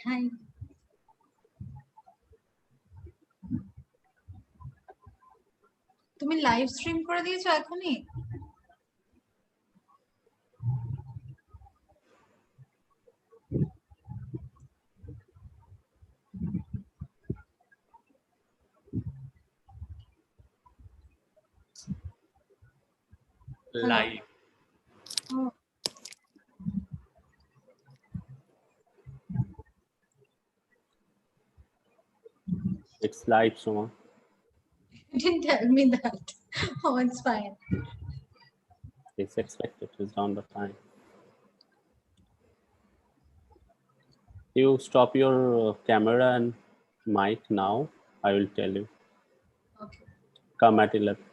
Hi. তুমি live stream করে দিয়েছো এখনই? Live. Oh. It's live, Suma. You didn't tell me that. Oh, it's fine. It's expected. It's down the time. You stop your camera and mic now. I will tell you. Okay. Come at 11.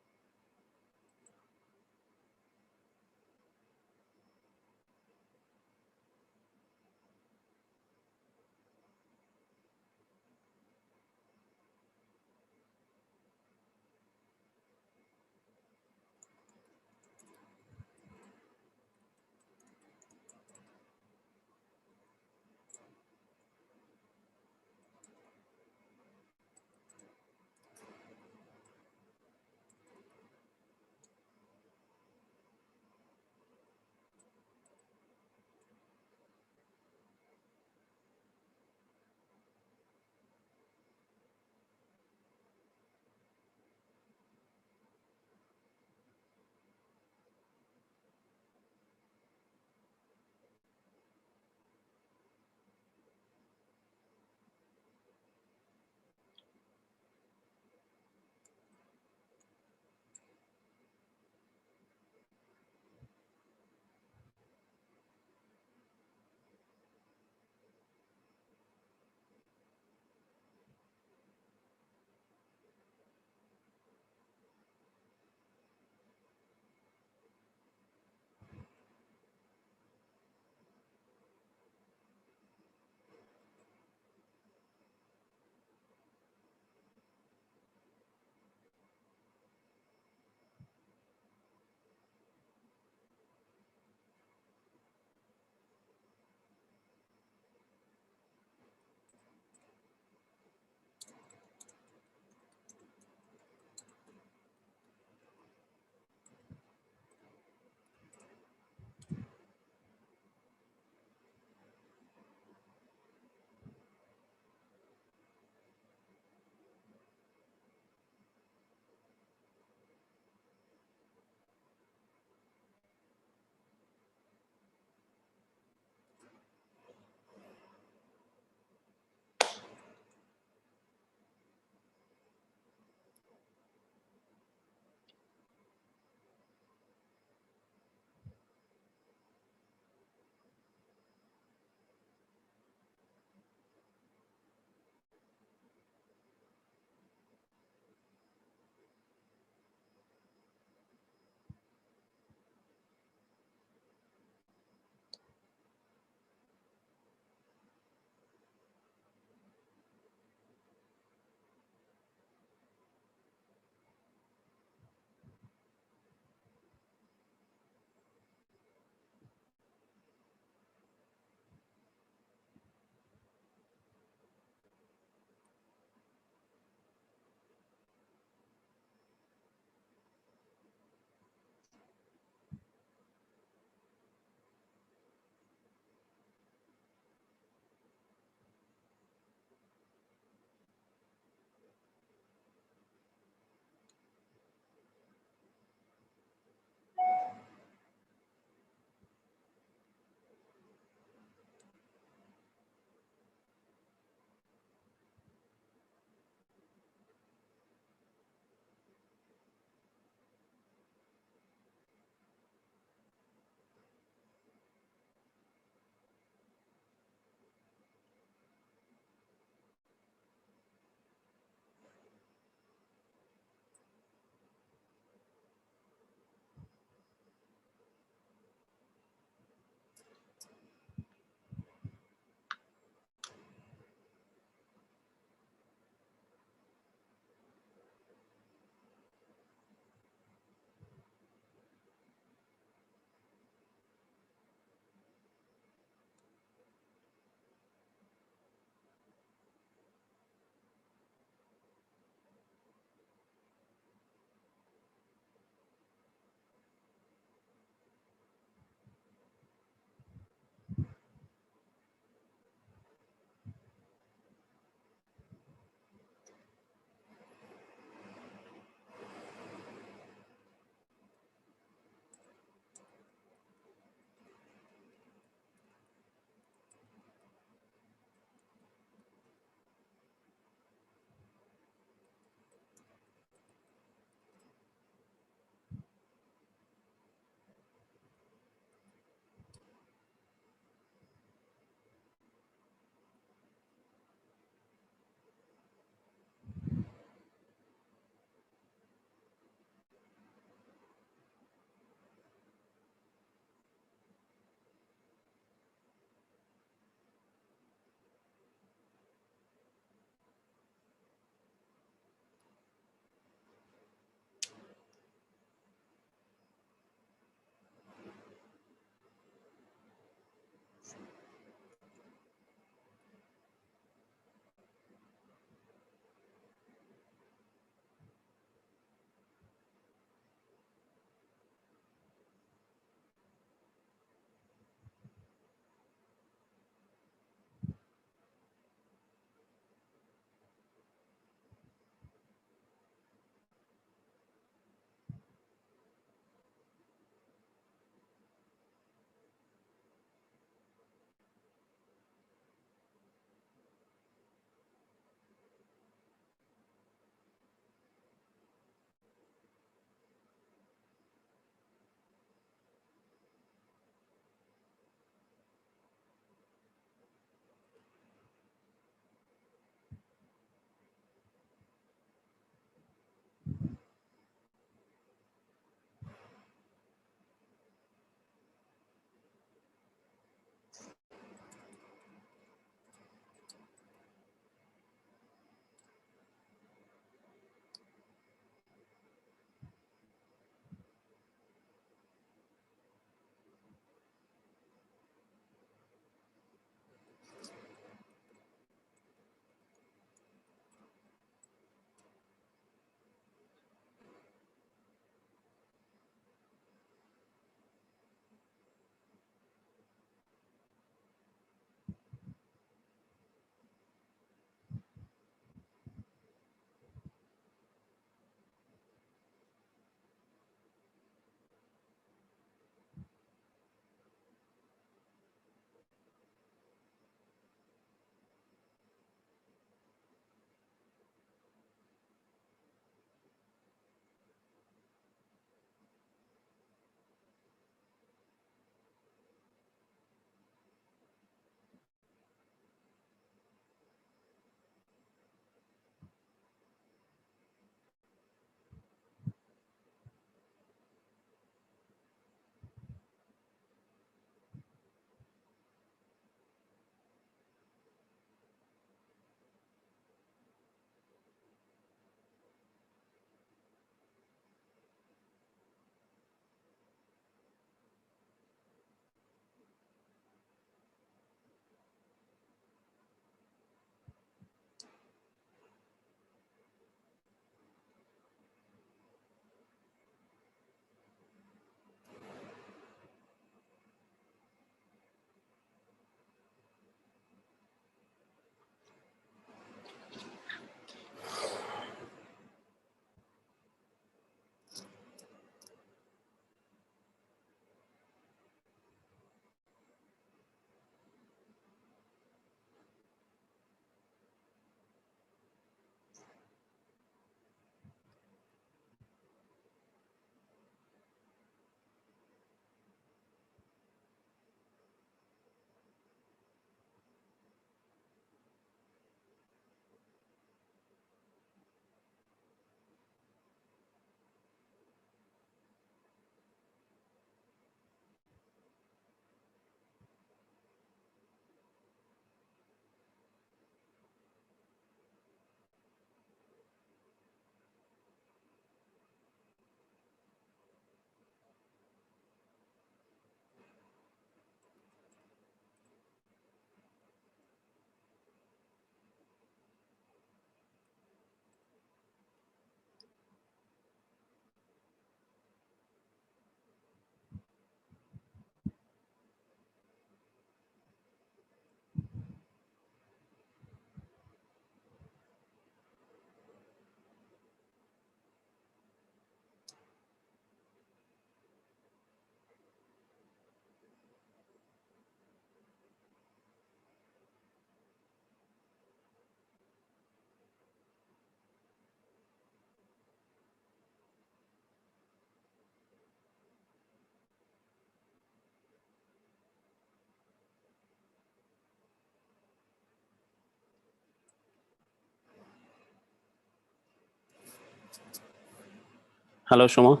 Hello, Shoma.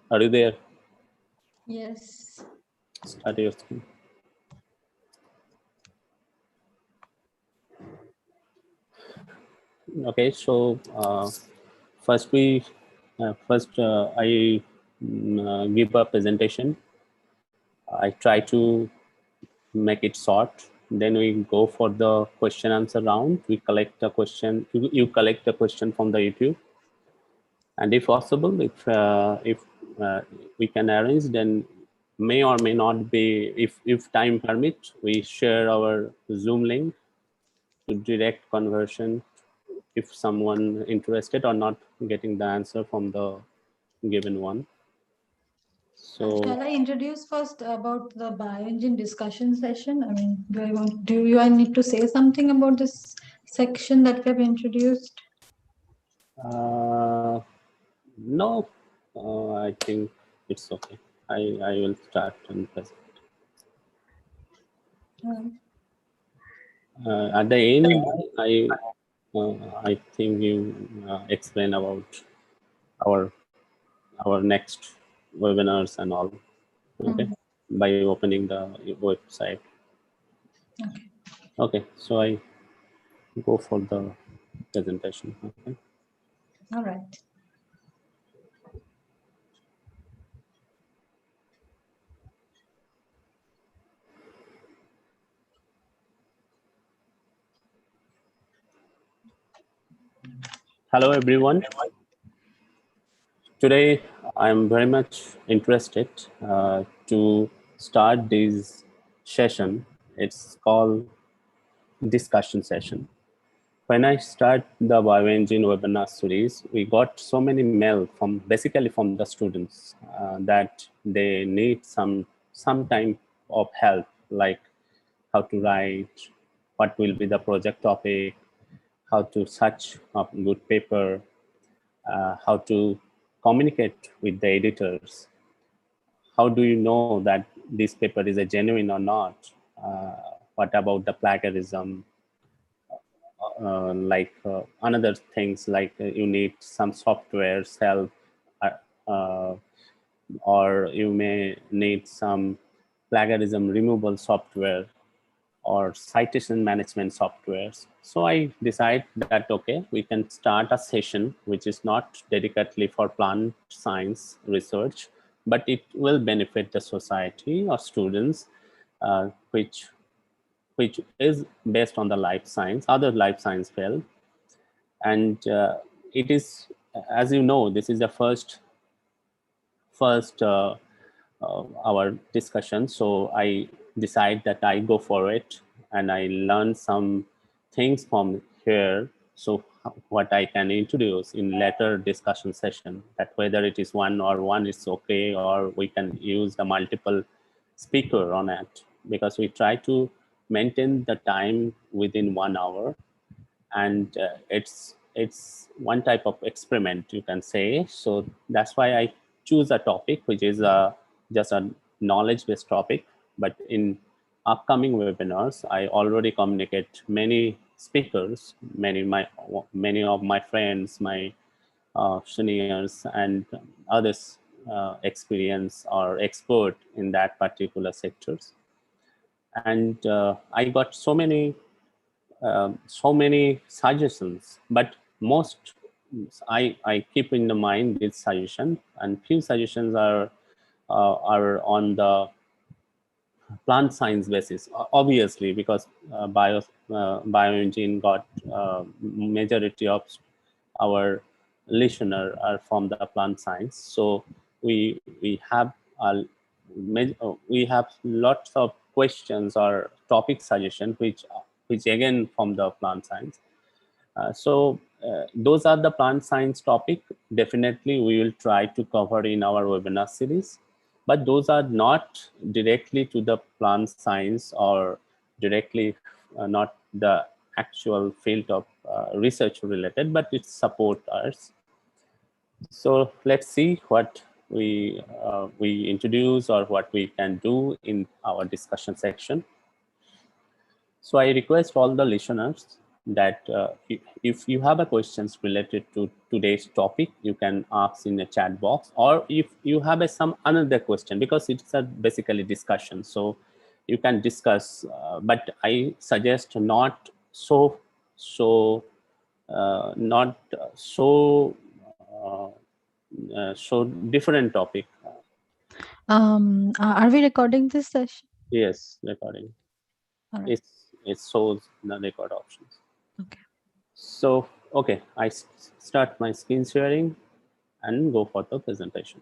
Are you there? Yes. Start your screen. Okay, so first I give a presentation. I try to make it short. Then we go for the question answer round. We collect the question. You collect the question from the YouTube, and if possible, if we can arrange, then may or may not be. If time permit, we share our Zoom link to direct conversion if someone interested or not getting the answer from the given one. So Shall I introduce first about the Bioingene discussion session? I mean, do I need to say something about this section that we have introduced? no, I think it's okay. I will start and present. At the end, I think you explain about our our next webinars and all. Okay, by opening the website. Okay. Okay, so I go for the presentation. Okay. All right. Hello, everyone. Today, I'm very much interested to start this session. It's called discussion session. When I start the Bioengine webinar series, we got so many mail from basically from the students that they need some time of help, like how to write, what will be the project topic, how to search a good paper, how to communicate with the editors. How do you know that this paper is a genuine or not? What about the plagiarism? Another things like you need some software help, uh, or you may need some plagiarism removal software or citation management softwares. So I decide that, okay, we can start a session which is not dedicatedly for plant science research, but it will benefit the society or students, which is based on the life science, other life science field. And it is, as you know, this is the first our discussion. So I decide that I go for it and I learn some things from here. So what I can introduce in later discussion session, that whether it is one is okay, or we can use the multiple speaker on it, because we try to maintain the time within 1 hour. And it's one type of experiment, you can say. So that's why I choose a topic which is just a knowledge based topic. But in upcoming webinars, I already communicate many speakers, many of my friends, my seniors and others experience or expert in that particular sectors. And I got so many suggestions, but most I keep in the mind this suggestion, and few suggestions are on the plant science basis, obviously, because Bioengine got majority of our listener are from the plant science. So we have we have lots of questions or topic suggestion which again from the plant science. Those are the plant science topic. Definitely, we will try to cover in our webinar series, but those are not directly to the plant science or directly not the actual field of research related, but it support us. So let's see what we introduce or what we can do in our discussion section. So I request all the listeners that if you have a questions related to today's topic, you can ask in the chat box, or if you have some another question, because it's a basically discussion, so you can discuss, but I suggest not so not so so different topic. Are we recording this session? Yes, recording. All right. It shows the record options. Okay. So, okay, I start my screen sharing and go for the presentation.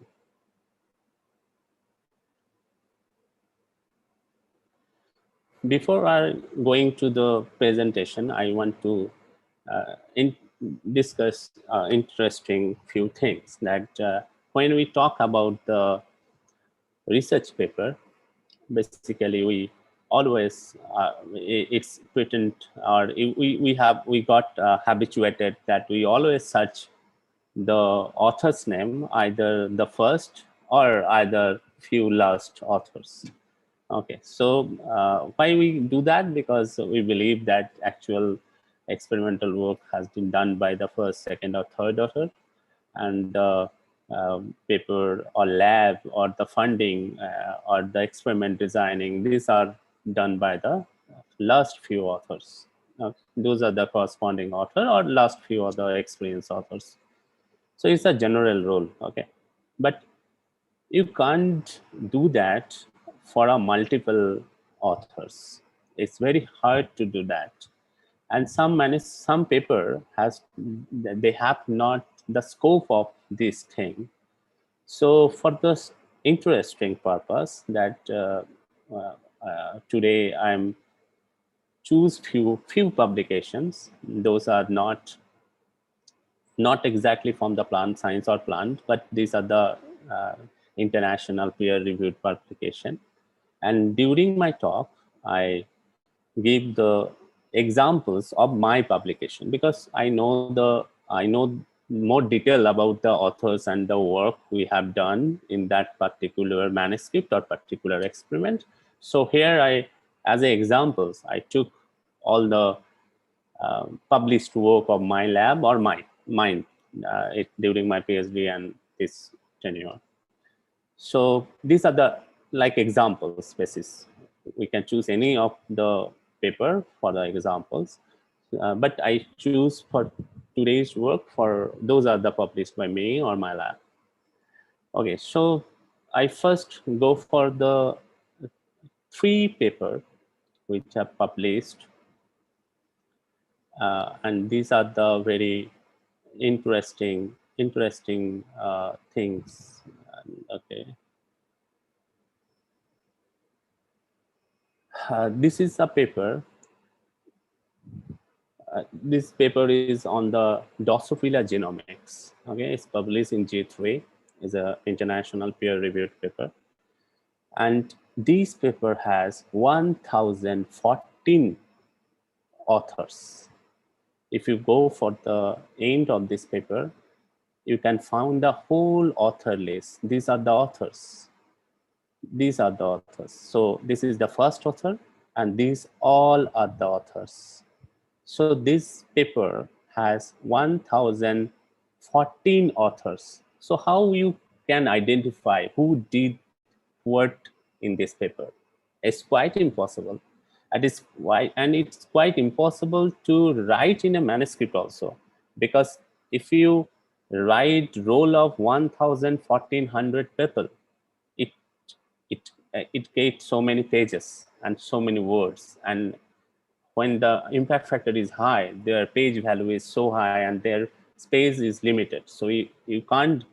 Before I going to the presentation, I want to discuss interesting few things that when we talk about the research paper, basically we always it's pretend, or we got habituated that we always search the author's name, either the first or either few last authors. Okay, so why we do that? Because we believe that actual experimental work has been done by the first, second, or third author, and the paper or lab or the funding or the experiment designing, these are done by the last few authors. Those are the corresponding author or last few other experienced authors. So it's a general rule, okay? But you can't do that for a multiple authors. It's very hard to do that. And some paper has, they have not the scope of this thing. So for this interesting purpose that today I'm choose few publications. Those are not exactly from the plant science or plant, but these are the international peer-reviewed publication. And during my talk, I give the examples of my publication, because I know more detail about the authors and the work we have done in that particular manuscript or particular experiment. So here as examples, I took all the published work of my lab or mine during my PhD and this tenure. So these are the like examples basis. We can choose any of the paper for the examples, but I choose for today's work for those are the published by me or my lab. Okay, so I first go for the 3 paper which are published, and these are the very interesting things. Okay, this is a paper. This paper is on the Drosophila genomics. Okay, it's published in J3. It's an international peer-reviewed paper, and this paper has 1,014 authors. If you go for the end of this paper, you can find the whole author list. These are the authors. These are the authors. So this is the first author, and these all are the authors. So this paper has 1,014 authors. So how you can identify who did what in this paper? It's quite impossible. And it's quite impossible to write in a manuscript also, because if you write roll of 1,400 people, it it gets so many pages and so many words, and when the impact factor is high, their page value is so high and their space is limited. So you can't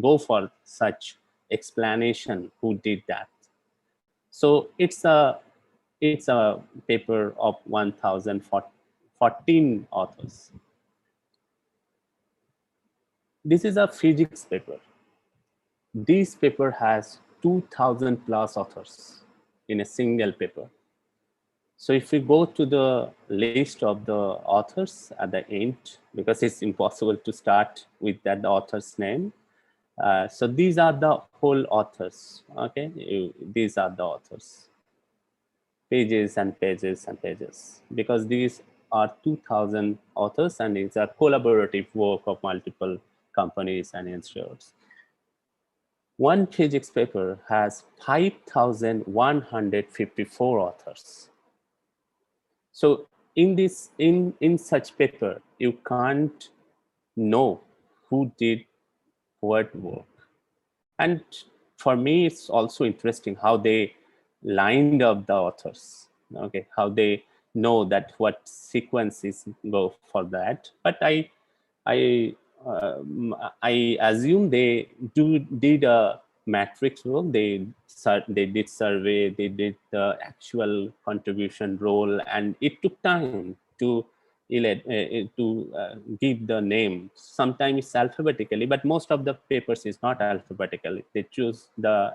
go for such explanation who did that. So it's a paper of 1,014 authors. This is a physics paper. This paper has 2,000 plus authors in a single paper. So if we go to the list of the authors at the end, because it's impossible to start with that author's name. So these are the whole authors, okay? These are the authors. Pages and pages and pages, because these are 2,000 authors, and it's a collaborative work of multiple companies and institutes. One physics paper has 5,154 authors. So in such paper, you can't know who did what work. And for me, it's also interesting how they lined up the authors. Okay, how they know that what sequences go for that. But I I assume they did a matrix work. They did survey. They did the actual contribution role, and it took time to give the name. Sometimes it's alphabetically, but most of the papers is not alphabetically. They choose the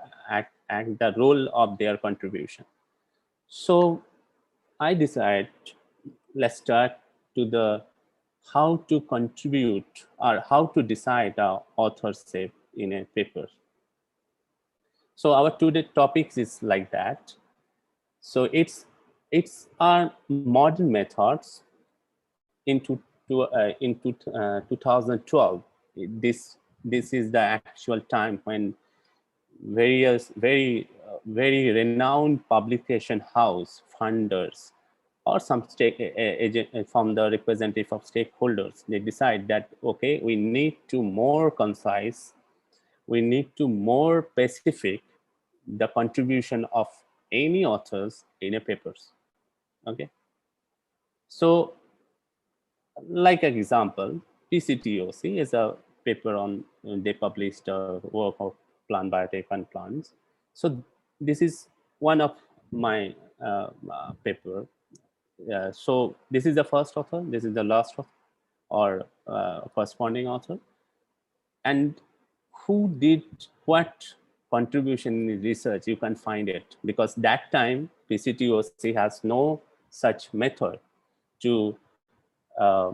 the role of their contribution. So I decided, let's start to the how to contribute or how to decide our authorship in a paper. So our today's topics is like that. So it's our modern methods into 2012. This is the actual time when various very renowned publication house funders or some stake agent from the representative of stakeholders, they decide that okay, we need to more concise, we need to more specific the contribution of any authors in a papers. Okay, so like an example, PCTOC is a paper on they published a work of plant biotech and plants. So this is one of my paper. So this is the first author, this is the last author, or corresponding author, and who did what contribution in research, you can find it, because that time PCTOC has no such method to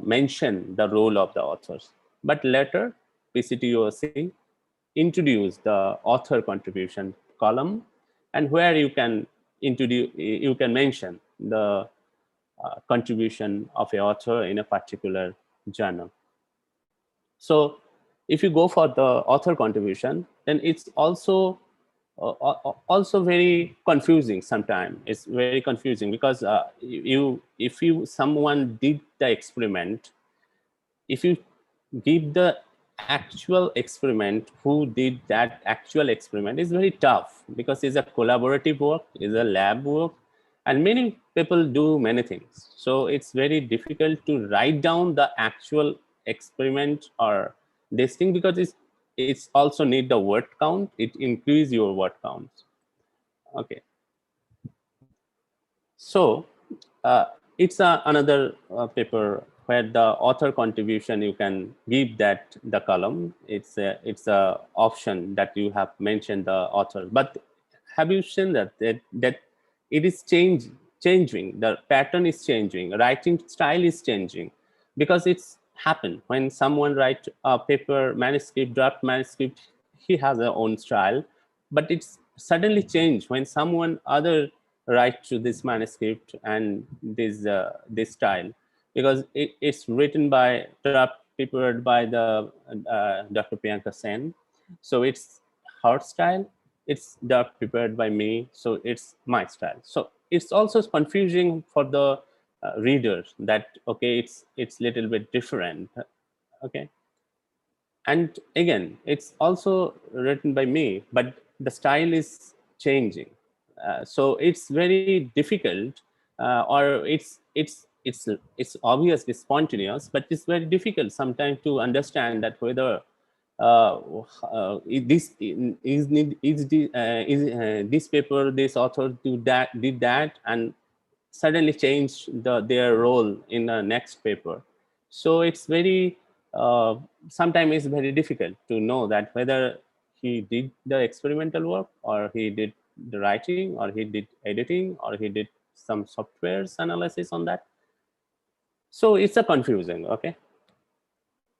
mention the role of the authors. But later, PCTOC introduced the author contribution column, and where you can mention the contribution of an author in a particular journal. So if you go for the author contribution, then it's also very confusing sometimes. It's very confusing because if someone did the experiment, if you give the actual experiment, who did that actual experiment, is very tough because it's a collaborative work, it's a lab work, and many people do many things. So it's very difficult to write down the actual experiment or this thing, because it's also need the word count. It increase your word counts. Okay. So it's another paper where the author contribution, you can give that the column. It's a option that you have mentioned the author. But have you seen that it is changing? The pattern is changing. Writing style is changing, because it's happened when someone write a paper manuscript, draft manuscript. He has their own style, but it's suddenly changed when someone other write to this manuscript and this style, because it's written by draft prepared by the Dr. Priyanka Sen. So it's her style. It's draft prepared by me, so it's my style. So it's also confusing for the readers that okay, it's little bit different. Okay. And again, it's also written by me, but the style is changing. So it's very difficult, or it's obviously spontaneous, but it's very difficult sometimes to understand that whether this this paper, this author did that and suddenly change their role in the next paper. So it's very sometimes it's very difficult to know that whether he did the experimental work, or he did the writing, or he did editing, or he did some software's analysis on that. So it's a confusing. Okay.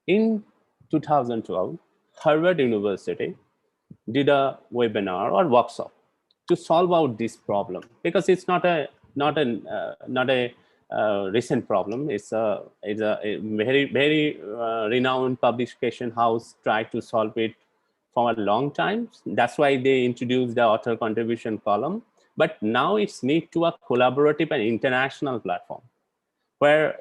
In 2012, Harvard University did a webinar or workshop to solve out this problem, because it's not a recent problem. It's a very renowned publication house tried to solve it for a long time. That's why they introduced the author contribution column. But now it's moved to a collaborative and international platform where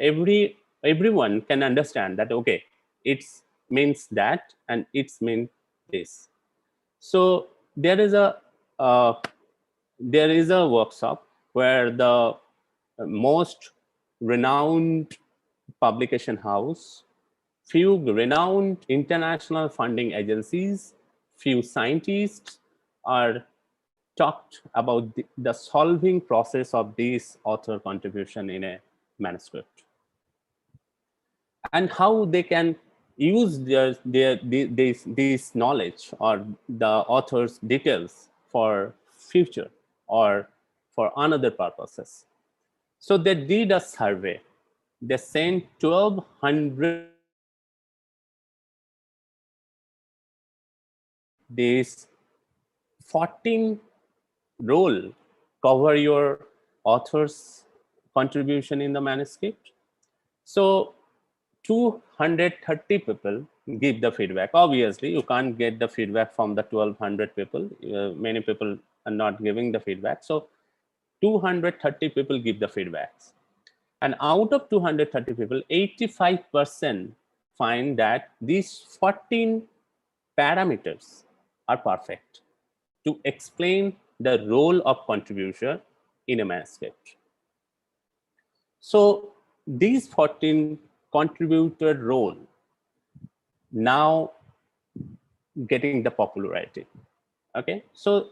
everyone can understand that, okay, it means that and it's mean this. So there is a workshop where the most renowned publication house, few renowned international funding agencies, few scientists are talked about the solving process of this author contribution in a manuscript and how they can use this knowledge or the author's details for future or for another purposes. So they did a survey. They sent 1,200 these 14 role cover your author's contribution in the manuscript. So 230 people give the feedback. Obviously, you can't get the feedback from the 1,200 people. Many people are not giving the feedback. So 230 people give the feedbacks. And out of 230 people, 85% find that these 14 parameters are perfect to explain the role of contribution in a manuscript. So these 14 contributor role now getting the popularity. Okay, so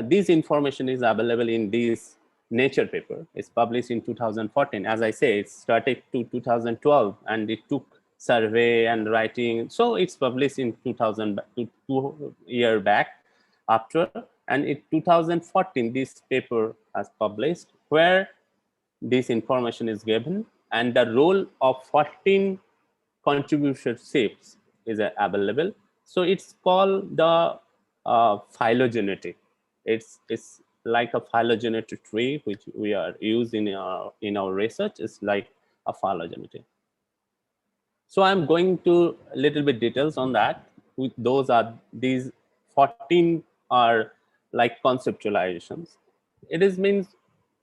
this information is available in this Nature paper. It's published in 2014. As I say, it started to 2012 and it took survey and writing. So it's published in 2000, 2 years back after. And in 2014, this paper has published where this information is given and the role of 14 contributorships is available. So it's called the phylogenetic. It's like a phylogenetic tree which we are using in our research. It's like a phylogenetic. So I'm going to a little bit details on that. Those are these 14 are like conceptualizations. It is means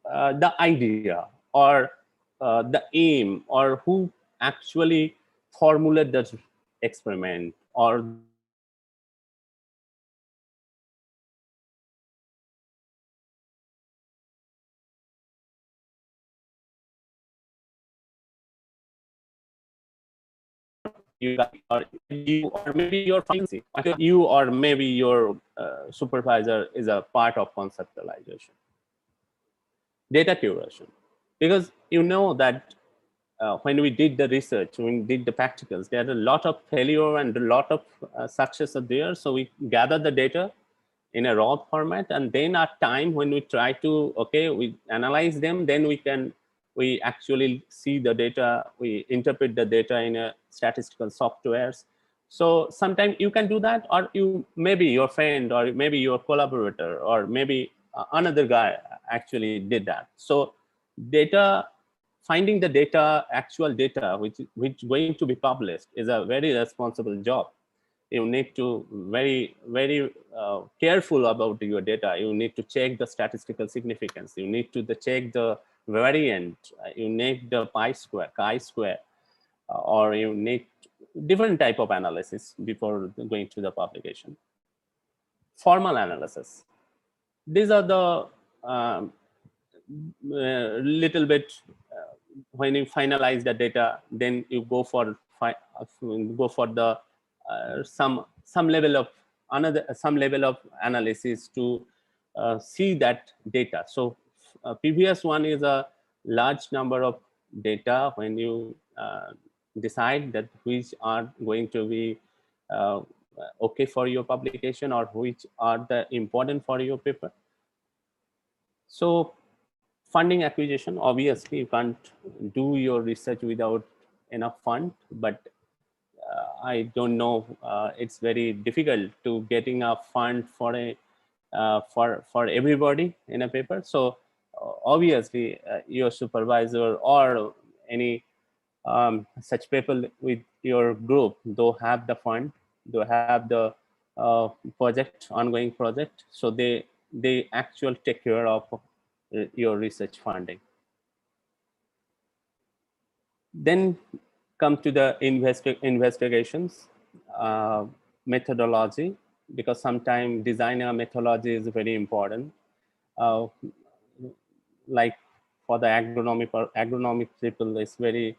the idea or the aim or who actually formulate the experiment or the you or you or maybe your fancy you or maybe your supervisor is a part of conceptualization. Data curation, because you know that when we did the research, when we did the practicals, there are a lot of failure and a lot of success are there. So we gather the data in a raw format, and then at time when we try to, okay, we analyze them, then we actually see the data, we interpret the data in a statistical softwares. So sometimes you can do that, or you maybe your friend or maybe your collaborator or maybe another guy actually did that. So data, finding the data, actual data which going to be published is a very responsible job. You need to very careful about your data. You need to check the statistical significance. You need to check the variant. You need the chi-square, or you need different type of analysis before going to the publication. Formal analysis. These are the little bit when you finalize the data, then you go for the some level of analysis to see that data. So previous one is a large number of data when you decide that which are going to be okay for your publication or which are the important for your paper. So funding acquisition, obviously you can't do your research without enough fund, but I don't know, it's very difficult to getting a fund for a for everybody in a paper. So obviously your supervisor or any such people with your group, though have the fund, though have the project, ongoing project, so they actually take care of your research funding. Then come to the investigations methodology, because sometimes designing a methodology is very important. Uh, like for the agronomic people, it's very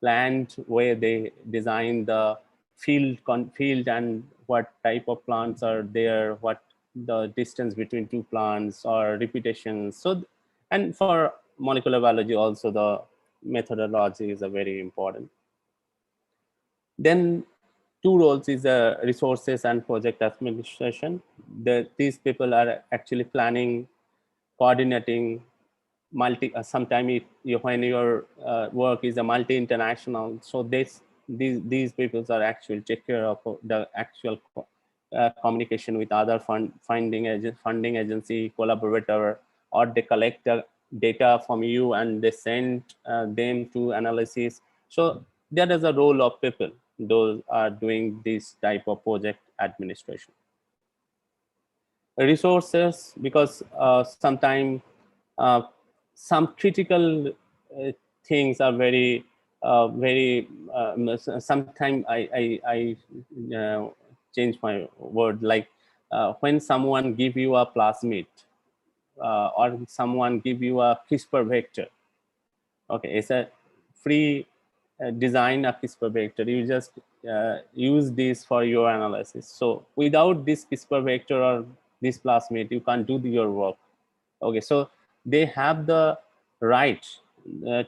planned way they design the field and what type of plants are there, what the distance between two plants or repetitions. So, and for molecular biology also, the methodology is a very important. Then two roles is resources and project administration. These people are actually planning, coordinating, sometimes when your work is a multi-international, so these people are actually take care of the actual communication with other funding agency, collaborator, or they collect the data from you and they send them to analysis. So that is a role of people. Those are doing this type of project administration. Resources, because sometimes some critical things are very sometimes I change my word, like when someone give you a plasmid or someone give you a CRISPR vector, okay, it's a free design of CRISPR vector, you just use this for your analysis. So without this CRISPR vector or this plasmid, you can't do your work. Okay, so they have the right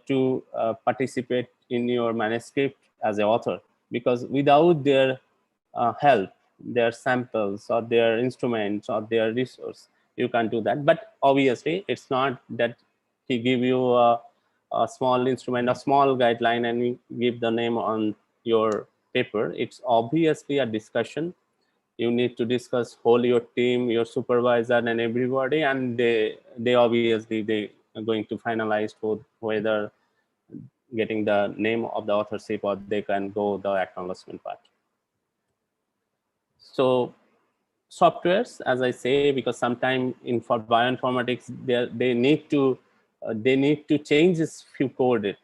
to participate in your manuscript as an author, because without their help, their samples or their instruments or their resource, you can't do that. But obviously it's not that he give you a small instrument, a small guideline, and you give the name on your paper. It's obviously a discussion. You need to discuss whole your team, your supervisor, and everybody, and they obviously they are going to finalize whether getting the name of the authorship or they can go the acknowledgement part. So softwares, as I say, because sometimes in for bioinformatics they need to change this few code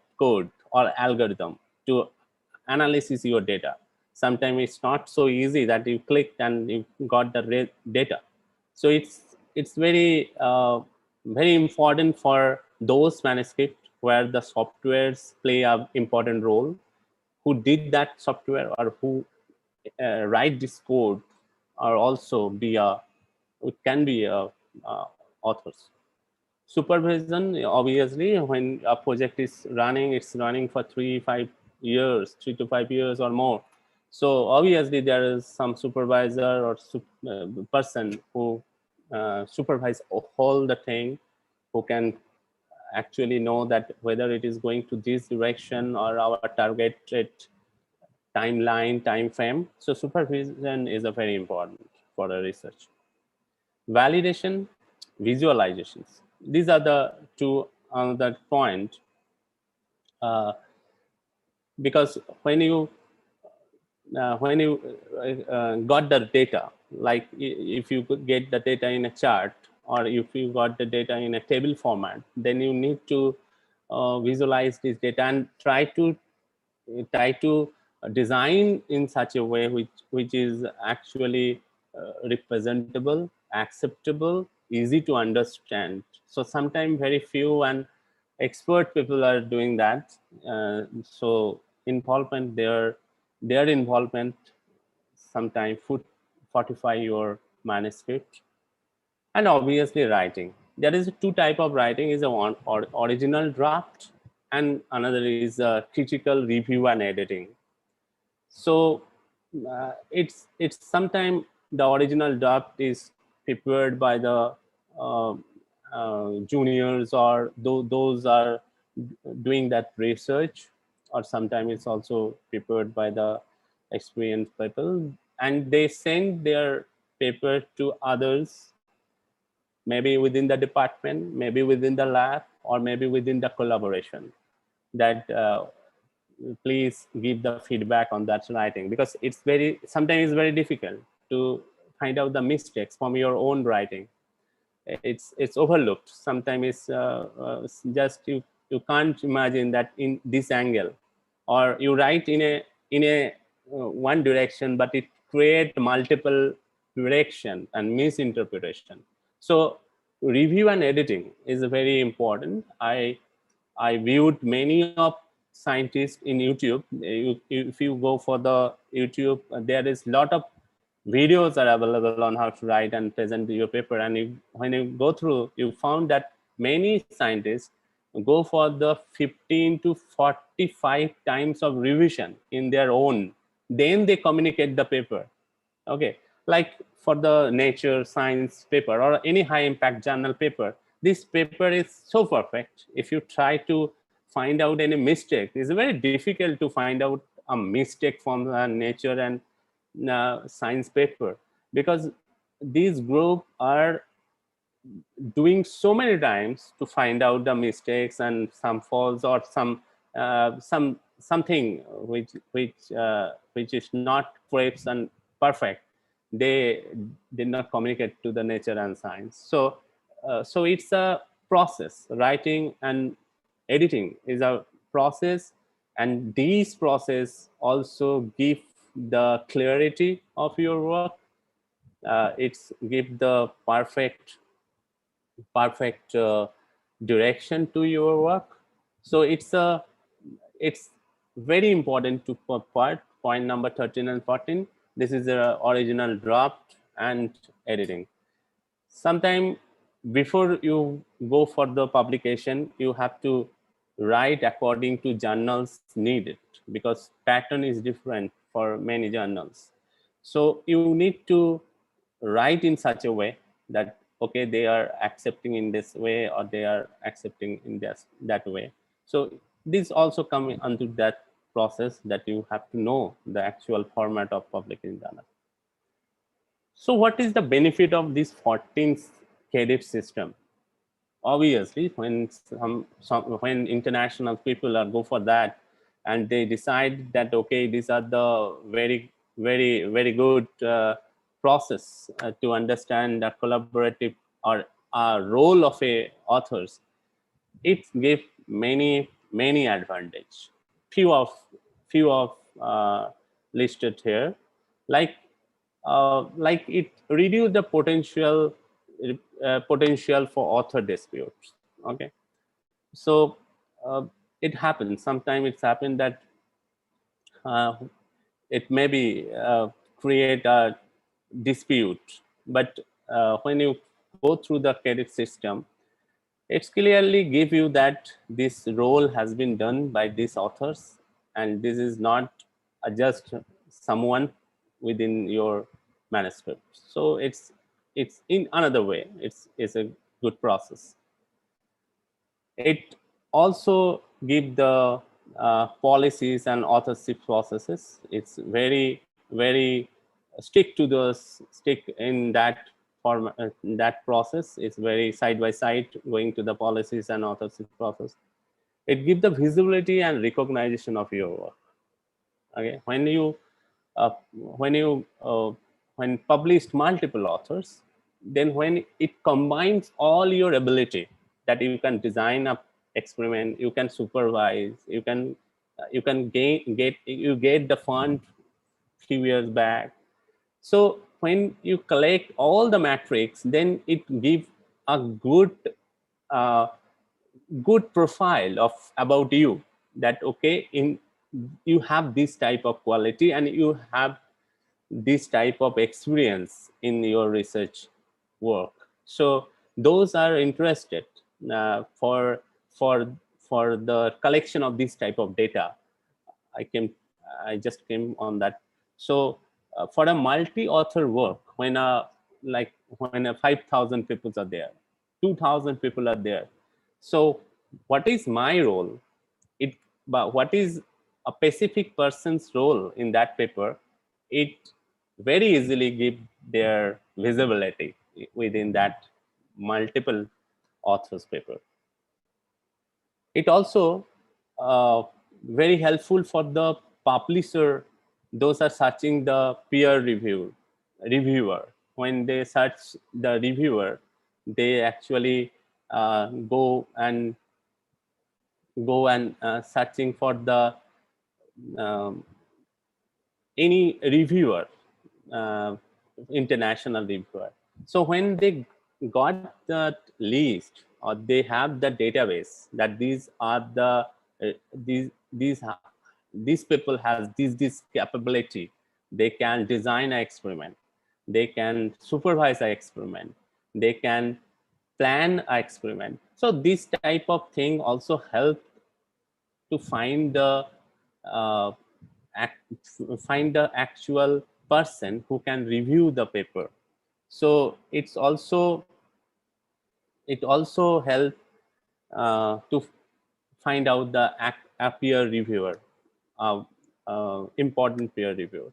or algorithm to analysis your data. Sometimes it's not so easy that you clicked and you got the data. So it's very very important for those manuscripts where the softwares play an important role. Who did that software or who write this code are also it can be authors. Supervision, obviously, when a project is running, it's running for 3 to 5 years or more. So obviously there is some supervisor or person who supervise all the thing, who can actually know that whether it is going to this direction or our targeted timeline, time frame. So supervision is a very important for the research. Validation, visualizations. These are the two on that point. Because when you got the data, like if you could get the data in a chart or if you got the data in a table format, then you need to visualize this data and try to design in such a way which is actually representable, acceptable, easy to understand. So sometimes very few and expert people are doing that. So involvement, their involvement sometimes fortify your manuscript. And obviously writing. There is two type of writing, is one original draft and another is critical review and editing. So it's sometimes the original draft is prepared by the uh, juniors or those are doing that research, or sometimes it's also prepared by the experienced people, and they send their paper to others maybe within the department, maybe within the lab, or maybe within the collaboration, that please give the feedback on that writing, because sometimes it's very difficult to find out the mistakes from your own writing. It's overlooked. Sometimes it's just you can't imagine that in this angle, or you write in a one direction, but it create multiple direction and misinterpretation. So review and editing is very important. I viewed many of scientists in YouTube. If you go for the YouTube, there is a lot of videos are available on how to write and present your paper. And when you go through, you found that many scientists go for the 15 to 45 times of revision in their own. Then they communicate the paper. Okay, like for the Nature Science paper or any high impact journal paper, this paper is so perfect. If you try to find out any mistake, it's very difficult to find out a mistake from the Nature and Science paper, because these group are doing so many times to find out the mistakes and some faults or something which is not crisp and perfect. They did not communicate to the Nature and Science. So so it's a process. Writing and editing is a process, and these process also give the clarity of your work. It's give the perfect direction to your work. So it's very important to point number 13 and 14. This is the original draft and editing. Sometime before you go for the publication, you have to write according to journals needed, because pattern is different for many journals. So you need to write in such a way that, okay, they are accepting in this way, or they are accepting in that way. So this also come under that process, that you have to know the actual format of publication journal. So what is the benefit of this 14th CRediT system? Obviously, when when international people go for that, and they decide that, okay, these are the very good process to understand the collaborative or role of a authors, it gives many advantage. Few of listed here, like it reduce the potential for author disputes. Okay, so it happens sometimes. It's happened that it may be create a dispute, but when you go through the CRediT system, it's clearly give you that this role has been done by these authors, and this is not just someone within your manuscript. So it's in another way, it's a good process. It also give the policies and authorship processes. It's very stick in that form. That process is very side by side going to the policies and authorship process. It gives the visibility and recognition of your work. Okay, when published multiple authors, then when it combines all your ability, that you can design a experiment, you can supervise, you can get the fund few years back. So when you collect all the metrics, then it gives a uh, good profile of about you, that okay, you have this type of quality and you have this type of experience in your research work. So those are interested for the collection of this type of data. I just came on that. So for a multi-author work, when when 5,000 people are there, 2,000 people are there. So what is my role? But what is a specific person's role in that paper? It very easily give their visibility within that multiple authors paper. It also very helpful for the publisher. Those are searching the peer reviewer. When they search the reviewer, they actually go and searching for the um, any reviewer, uh, international reviewer. So when they got that list, or they have the database that these are the these people has this capability, they can design an experiment, they can supervise an experiment, they can plan an experiment. So this type of thing also help to find the uh, find the actual person who can review the paper. So it also help to find out the a peer reviewer, important peer reviewer.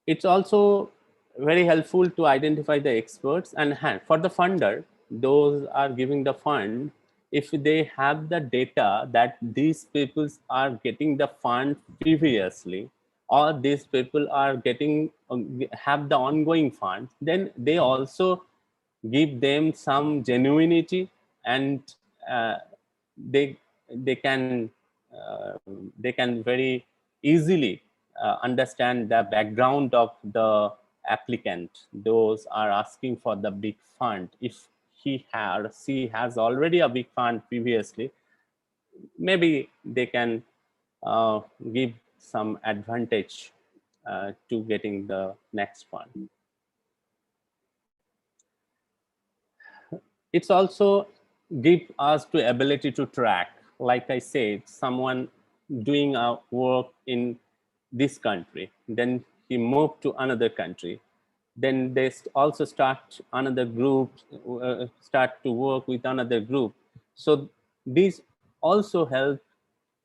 It's also very helpful to identify the experts, and for the funder, those are giving the fund, if they have the data that these people are getting the fund previously, or these people are getting have the ongoing funds, then they also give them some genuinity, and uh, they they can they can very easily understand the background of the applicant. Those are asking for the big fund. If he or she has already a big fund previously, maybe they can give some advantage to getting the next fund. It's also give us the ability to track. Like I said, someone doing a work in this country, then he moved to another country, then they also start another group, start to work with another group. So these also help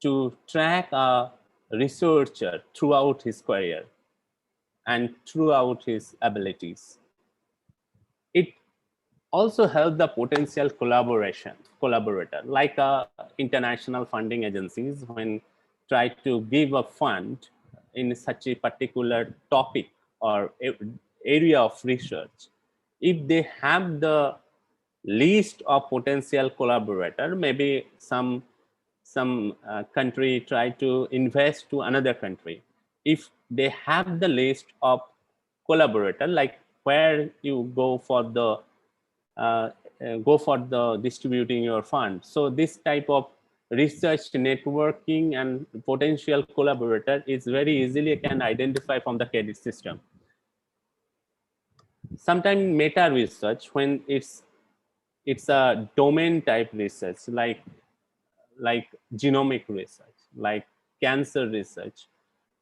to track a researcher throughout his career and throughout his abilities. It also help the potential collaborator, like international funding agencies, when try to give a fund in such a particular topic or area of research. If they have the list of potential collaborator, maybe some country try to invest to another country. If they have the list of collaborator, like where you go for the distributing your fund. So this type of research networking and potential collaborator is very easily can identify from the CRediT system. Sometimes meta research, when it's a domain type research, like genomic research, like cancer research,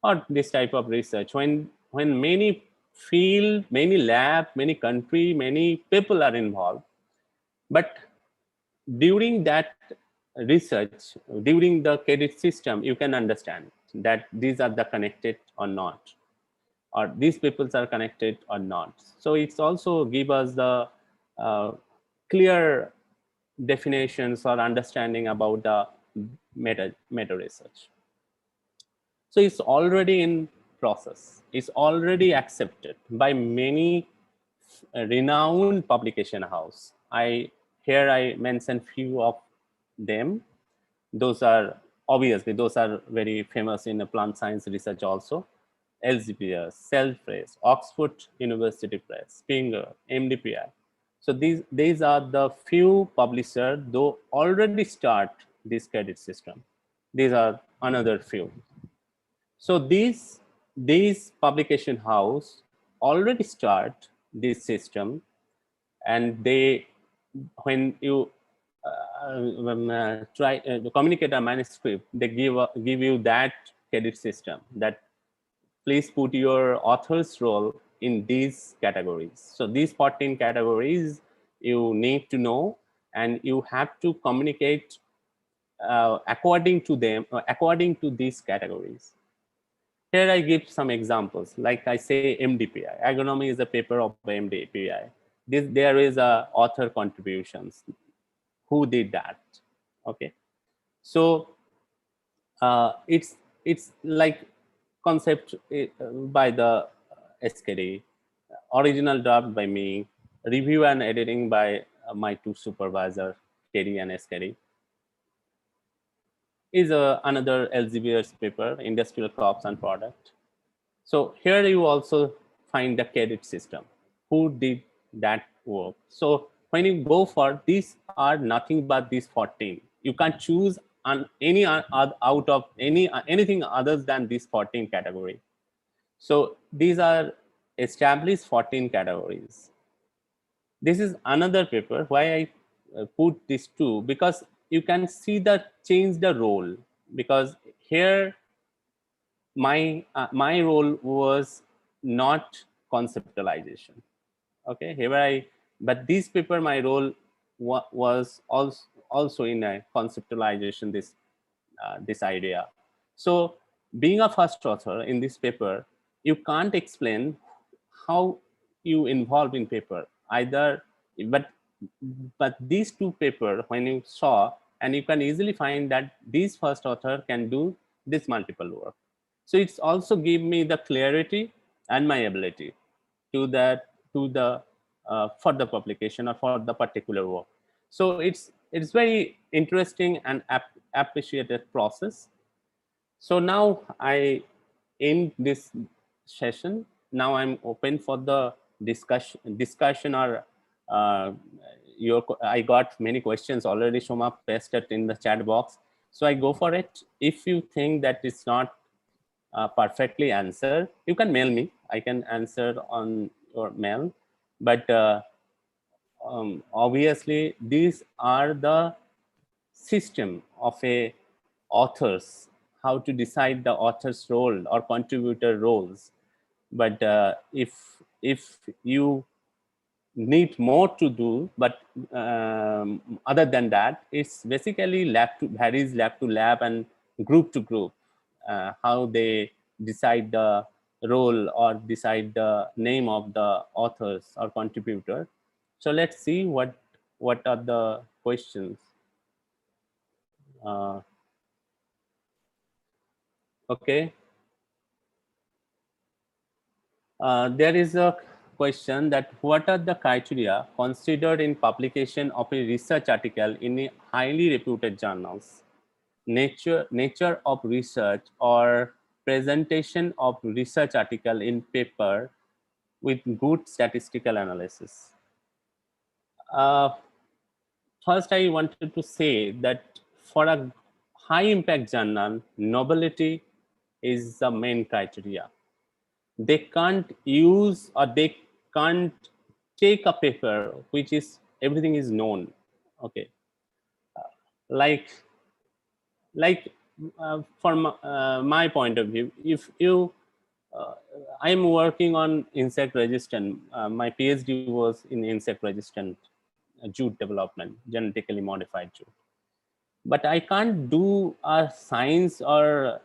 or this type of research, when many field, many lab, many country, many people are involved. But during that research, during the CRediT system, you can understand that these are the connected or not, or these peoples are connected or not. So it's also give us the clear definitions or understanding about the meta research. So it's already in process. It's already accepted by many renowned publication house. Here I mentioned few of them. Those are obviously those are very famous in the plant science research also. Elsevier, Cell Press, Oxford University Press, Springer, MDPI. So these are the few publishers though already start this CRediT system. These are another few. So these publication house already start this system, and they, when you try to communicate a manuscript, they give you that CRediT system, that please put your author's role in these categories. So these 14 categories you need to know, and you have to communicate according to them, according to these categories. Here I give some examples. Like I say, MDPI. Agronomy is a paper of MDPI. there is a author contributions. Who did that? Okay, so it's like concept by the SKD, original draft by me, review and editing by my two supervisors, KD and SKD. Is another Elsevier's paper, Industrial Crops and Product. So here you also find the CRediT system. Who did that work? So when you go for these are nothing but these 14. You can choose on any out of anything other than these 14 category. So these are established 14 categories. This is another paper why I put these two, because you can see the change the role, because here my role was not conceptualization. Okay, here but this paper my role was also in a conceptualization this idea. So being a first author in this paper, you can't explain how you involved in paper either, but these two paper when you saw, and you can easily find that this first author can do this multiple work. So it's also give me the clarity and my ability to the for the publication or for the particular work. So it's very interesting and appreciated process. So now I end this session. Now I'm open for the discussion or I got many questions already. Shoma pasted in the chat box, so I go for it. If you think that it's not perfectly answered, you can mail me. I can answer on your mail, but obviously these are the system of a authors, how to decide the author's role or contributor roles. But if you need more to do, but other than that, it's basically varies lab to lab and group to group, how they decide the role or decide the name of the authors or contributor. So let's see what are the questions. Okay. There is a question that what are the criteria considered in publication of a research article in a highly reputed journals? Nature of research or presentation of research article in paper with good statistical analysis. First, I wanted to say that for a high impact journal, novelty is the main criteria. They can't use or they can't take a paper which is everything is known. Okay, like from my point of view, if you I'm working on insect resistant, my PhD was in insect resistant jute development, genetically modified jute. But I can't do a science or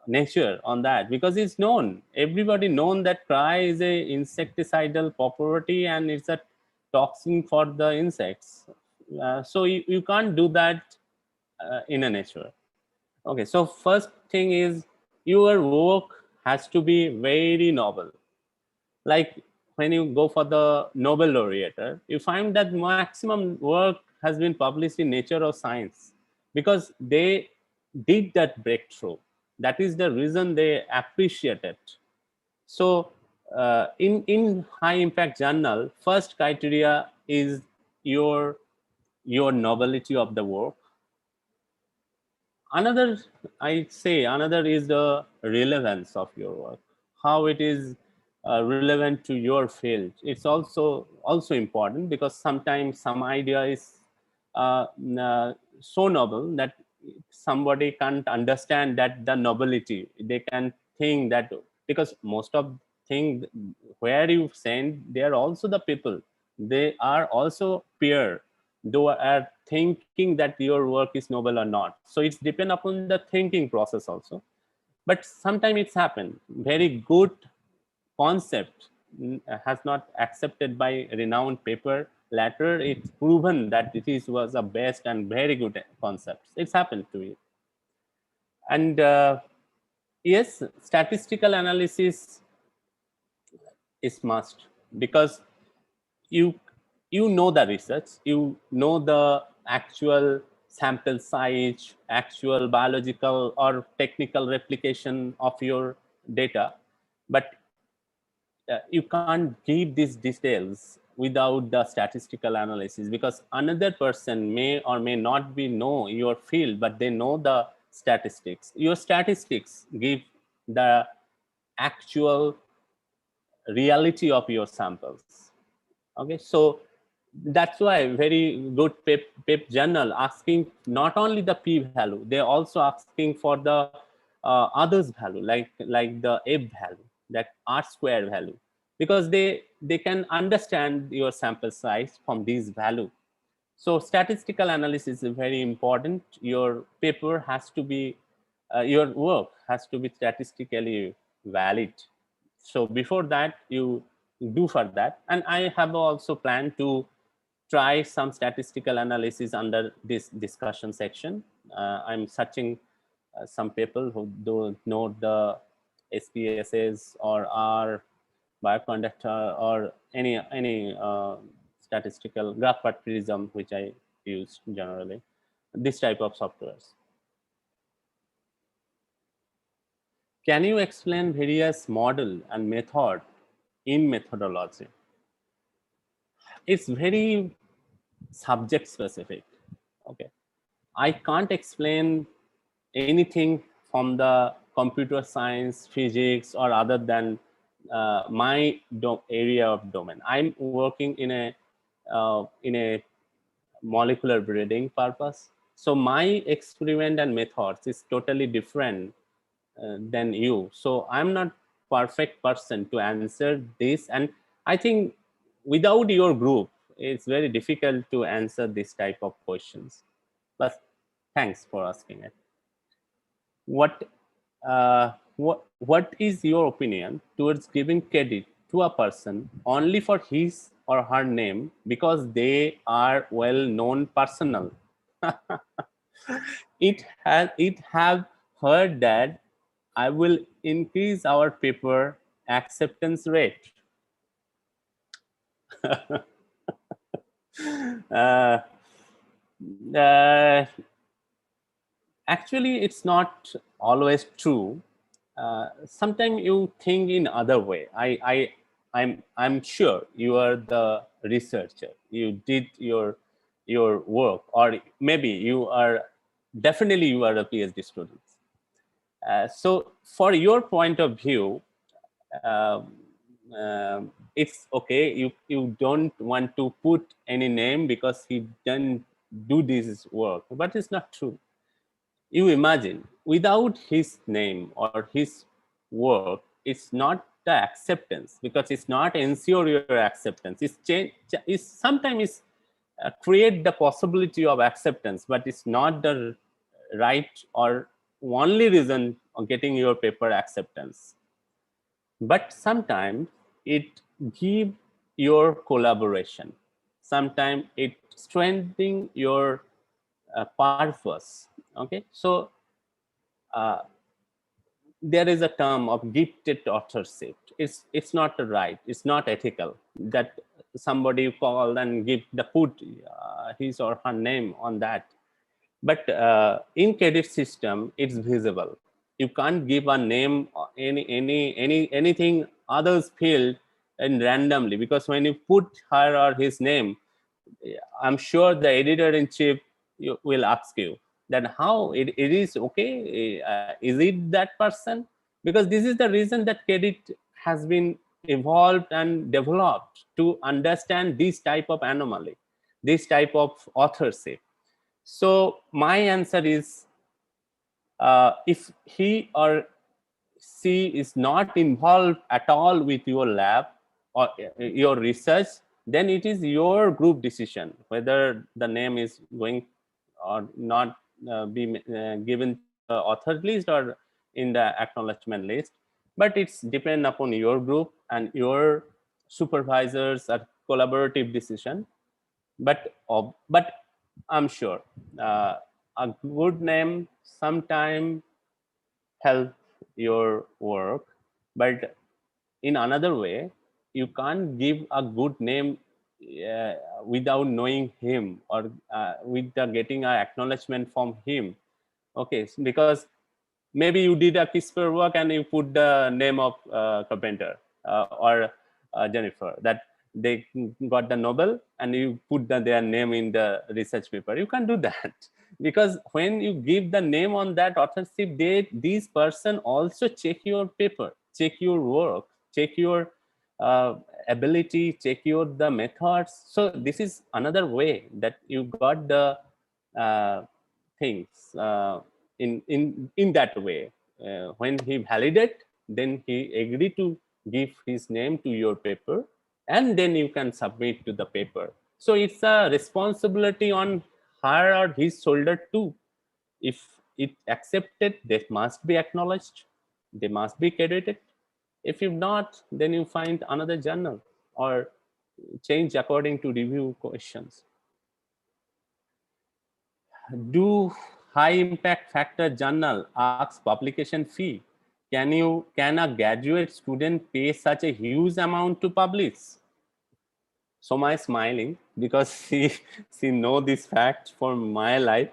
nature on that, because it's known. Everybody known that cry is a insecticidal property and it's a toxin for the insects. So you can't do that in a nature. Okay, so first thing is your work has to be very novel. Like when you go for the Nobel laureate, you find that maximum work has been published in Nature or Science because they did that breakthrough. That is the reason they appreciate it. So in high impact journal, first criteria is your novelty of the work. Another, I'd say another is the relevance of your work, how it is relevant to your field. It's also important, because sometimes some idea is so novel that somebody can't understand that the novelty. They can think that, because most of things where you send, they are also the people. They are also peer, though are thinking that your work is novel or not. So it's depend upon the thinking process also. But sometimes it's happened very good concept has not accepted by renowned paper. Later, it's proven that it was a best and very good concept. It's happened to you. And yes, statistical analysis is must, because you know the research, you know the actual sample size, actual biological or technical replication of your data, but you can't give these details without the statistical analysis, because another person may or may not be know your field, but they know the statistics. Your statistics give the actual reality of your samples. Okay, so that's why very good PEP journal asking not only the p value, they're also asking for the others value, like the f value, that r square value, because they can understand your sample size from these value. So statistical analysis is very important. Your paper has to be your work has to be statistically valid. So before that, you do for that. And I have also planned to try some statistical analysis under this discussion section. I'm searching some people who don't know the SPSS or R bioconductor or any statistical graph prism, which I use generally, this type of softwares. Can you explain various model and method in methodology? It's very subject specific. Okay, I can't explain anything from the computer science, physics, or other than my area of domain. I'm working in a molecular breeding purpose. So my experiment and methods is totally different than you. So I'm not perfect person to answer this. And I think without your group, it's very difficult to answer this type of questions. But thanks for asking it. What is your opinion towards giving credit to a person only for his or her name because they are well known personal? It have heard that I will increase our paper acceptance rate. uh, uh, Actually, it's not always true. Sometimes you think in other way. I'm sure you are the researcher. You did your work, or maybe you are definitely you are a PhD student. So, for your point of view, um, it's okay. You don't want to put any name because he didn't do this work, but it's not true. You imagine, without his name or his work, it's not the acceptance, because it's not ensure your acceptance. It's change. It's sometimes create the possibility of acceptance, but it's not the right or only reason of getting your paper acceptance. But sometimes it give your collaboration. Sometimes it strengthening your purpose. Okay, so uh, there is a term of gifted authorship. It's not right. It's not ethical that somebody call and give the put his or her name on that. But in credit system, it's visible. You can't give a name anything others field and randomly, because when you put her or his name, I'm sure the editor-in-chief will ask you that how it is okay. Is it that person? Because this is the reason that credit has been evolved and developed to understand this type of anomaly, this type of authorship. So my answer is, if he or she is not involved at all with your lab or your research, then it is your group decision whether the name is going or not be given to the author list or in the acknowledgement list. But it's depend upon your group and your supervisors or collaborative decision. But I'm sure a good name sometime help your work, but in another way, you can't give a good name without knowing him, or with getting an acknowledgement from him. Okay, because maybe you did a CRISPR work and you put the name of Carpenter or Jennifer, that they got the Nobel, and you put their name in the research paper. You can't do that because when you give the name on that authorship, these person also check your paper, check your work, check your ability, check your the methods. So this is another way that you got the things in that way. When he validate, then he agree to give his name to your paper, and then you can submit to the paper. So it's a responsibility on her or his shoulder too. If it accepted, they must be acknowledged, they must be credited. If you not, then you find another journal or change according to review questions. Do high impact factor journal asks publication fee? Can a graduate student pay such a huge amount to publish? Soma is smiling because she know this fact from my life.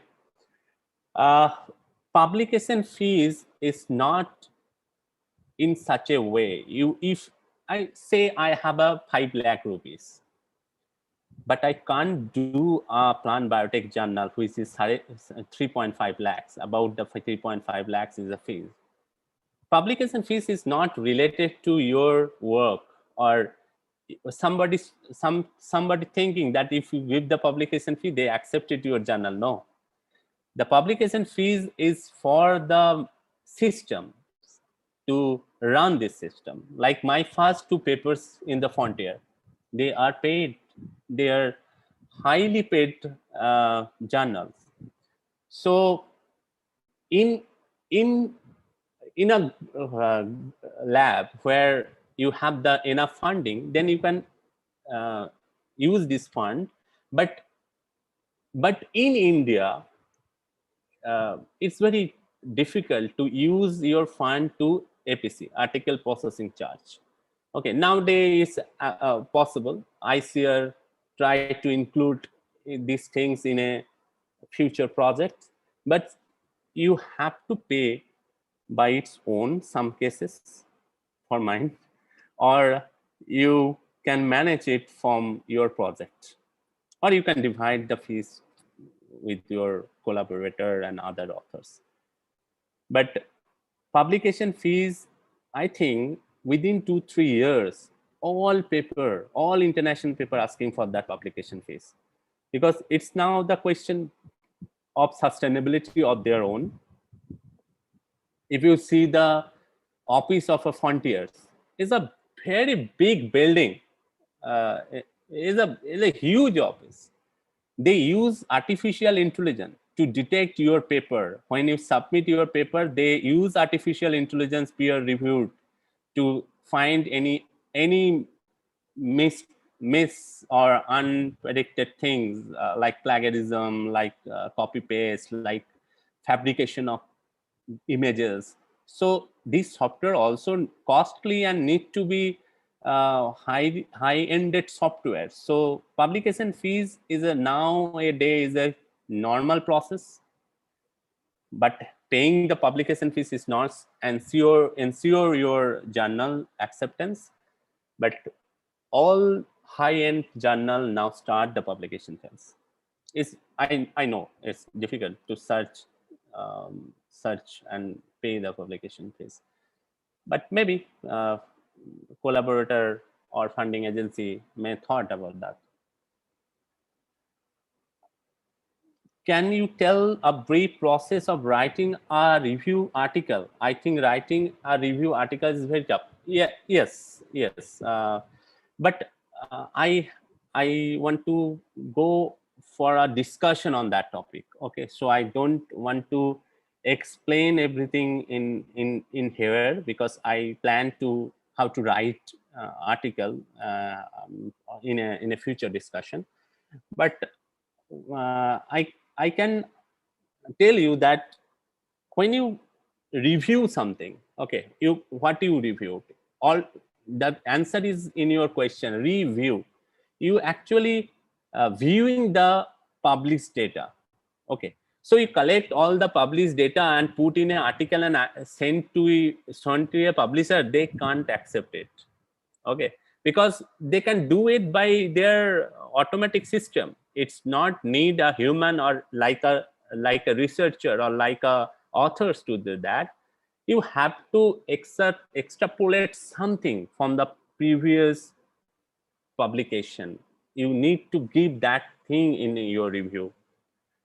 Publication fees is not in such a way. If I say I have a 5 lakh rupees, but I can't do a plant biotech journal, which is 3.5 lakhs. About the 3.5 lakhs is the fees. Publication fees is not related to your work, or somebody thinking that if you give the publication fee, they accepted your journal. No, the publication fees is for the system to run this system. Like my first 2 papers in the Frontier, they are paid. They are highly paid journals. So in in in a lab where you have the enough funding, then you can use this fund. But in India, it's very difficult to use your fund to APC, article processing charge. Okay, nowadays possible. ICR try to include these things in a future project, but you have to pay by its own some cases for mine, or you can manage it from your project, or you can divide the fees with your collaborator and other authors. But publication fees, I think within 2-3 years, all international paper asking for that publication fees, because it's now the question of sustainability of their own. If you see the office of a Frontiers, is a very big building, is a huge office. They use artificial intelligence to detect your paper. When you submit your paper, they use artificial intelligence peer reviewed to find any miss or unpredicted things, like plagiarism, like copy paste, like fabrication of images. So this software also costly and need to be high-ended software. So publication fees is nowadays a normal process, but paying the publication fees is not ensure your journal acceptance. But all high-end journal now start the publication fees. I know it's difficult to search and pay the publication fees, but maybe collaborator or funding agency may thought about that. Can you tell a brief process of writing a review article? I think writing a review article is very tough. Yeah, yes. But I want to go for a discussion on that topic. Okay, so I don't want to explain everything in here, because I plan to how to write article in a future discussion. But I can tell you that when you review something, okay, what you review, all the answer is in your question, review. You actually viewing the published data. Okay, so you collect all the published data and put in an article and send to a publisher. They can't accept it. Okay, because they can do it by their automatic system. It's not need a human or like a researcher or like a authors to do that. You have to extrapolate something from the previous publication. You need to give that thing in your review,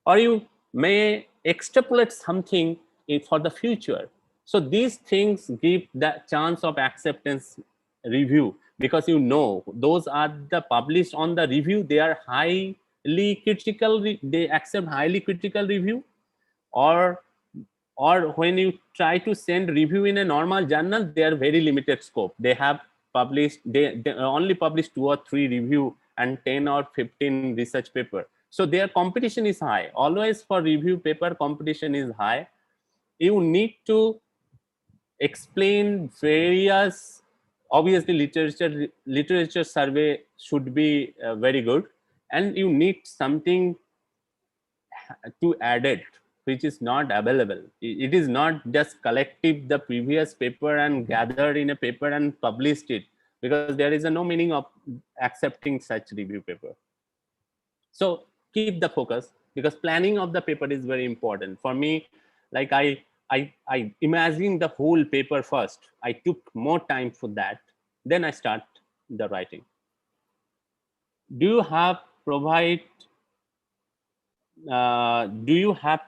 or you may extrapolate something for the future. So these things give the chance of acceptance review, because you know those are the published on the review. They are highly critical. They accept highly critical review. Or when you try to send review in a normal journal, they are very limited scope. They have published, they only publish 2 or 3 review and 10 or 15 research paper. So their competition is high. Always for review paper, competition is high. You need to explain various, obviously literature survey should be very good, and you need something to add it which is not available. It is not just collective the previous paper and gathered in a paper and published it, because there is no meaning of accepting such review paper. So keep the focus, because planning of the paper is very important for me. Like I imagine the whole paper first. I took more time for that, then I start the writing. Do you have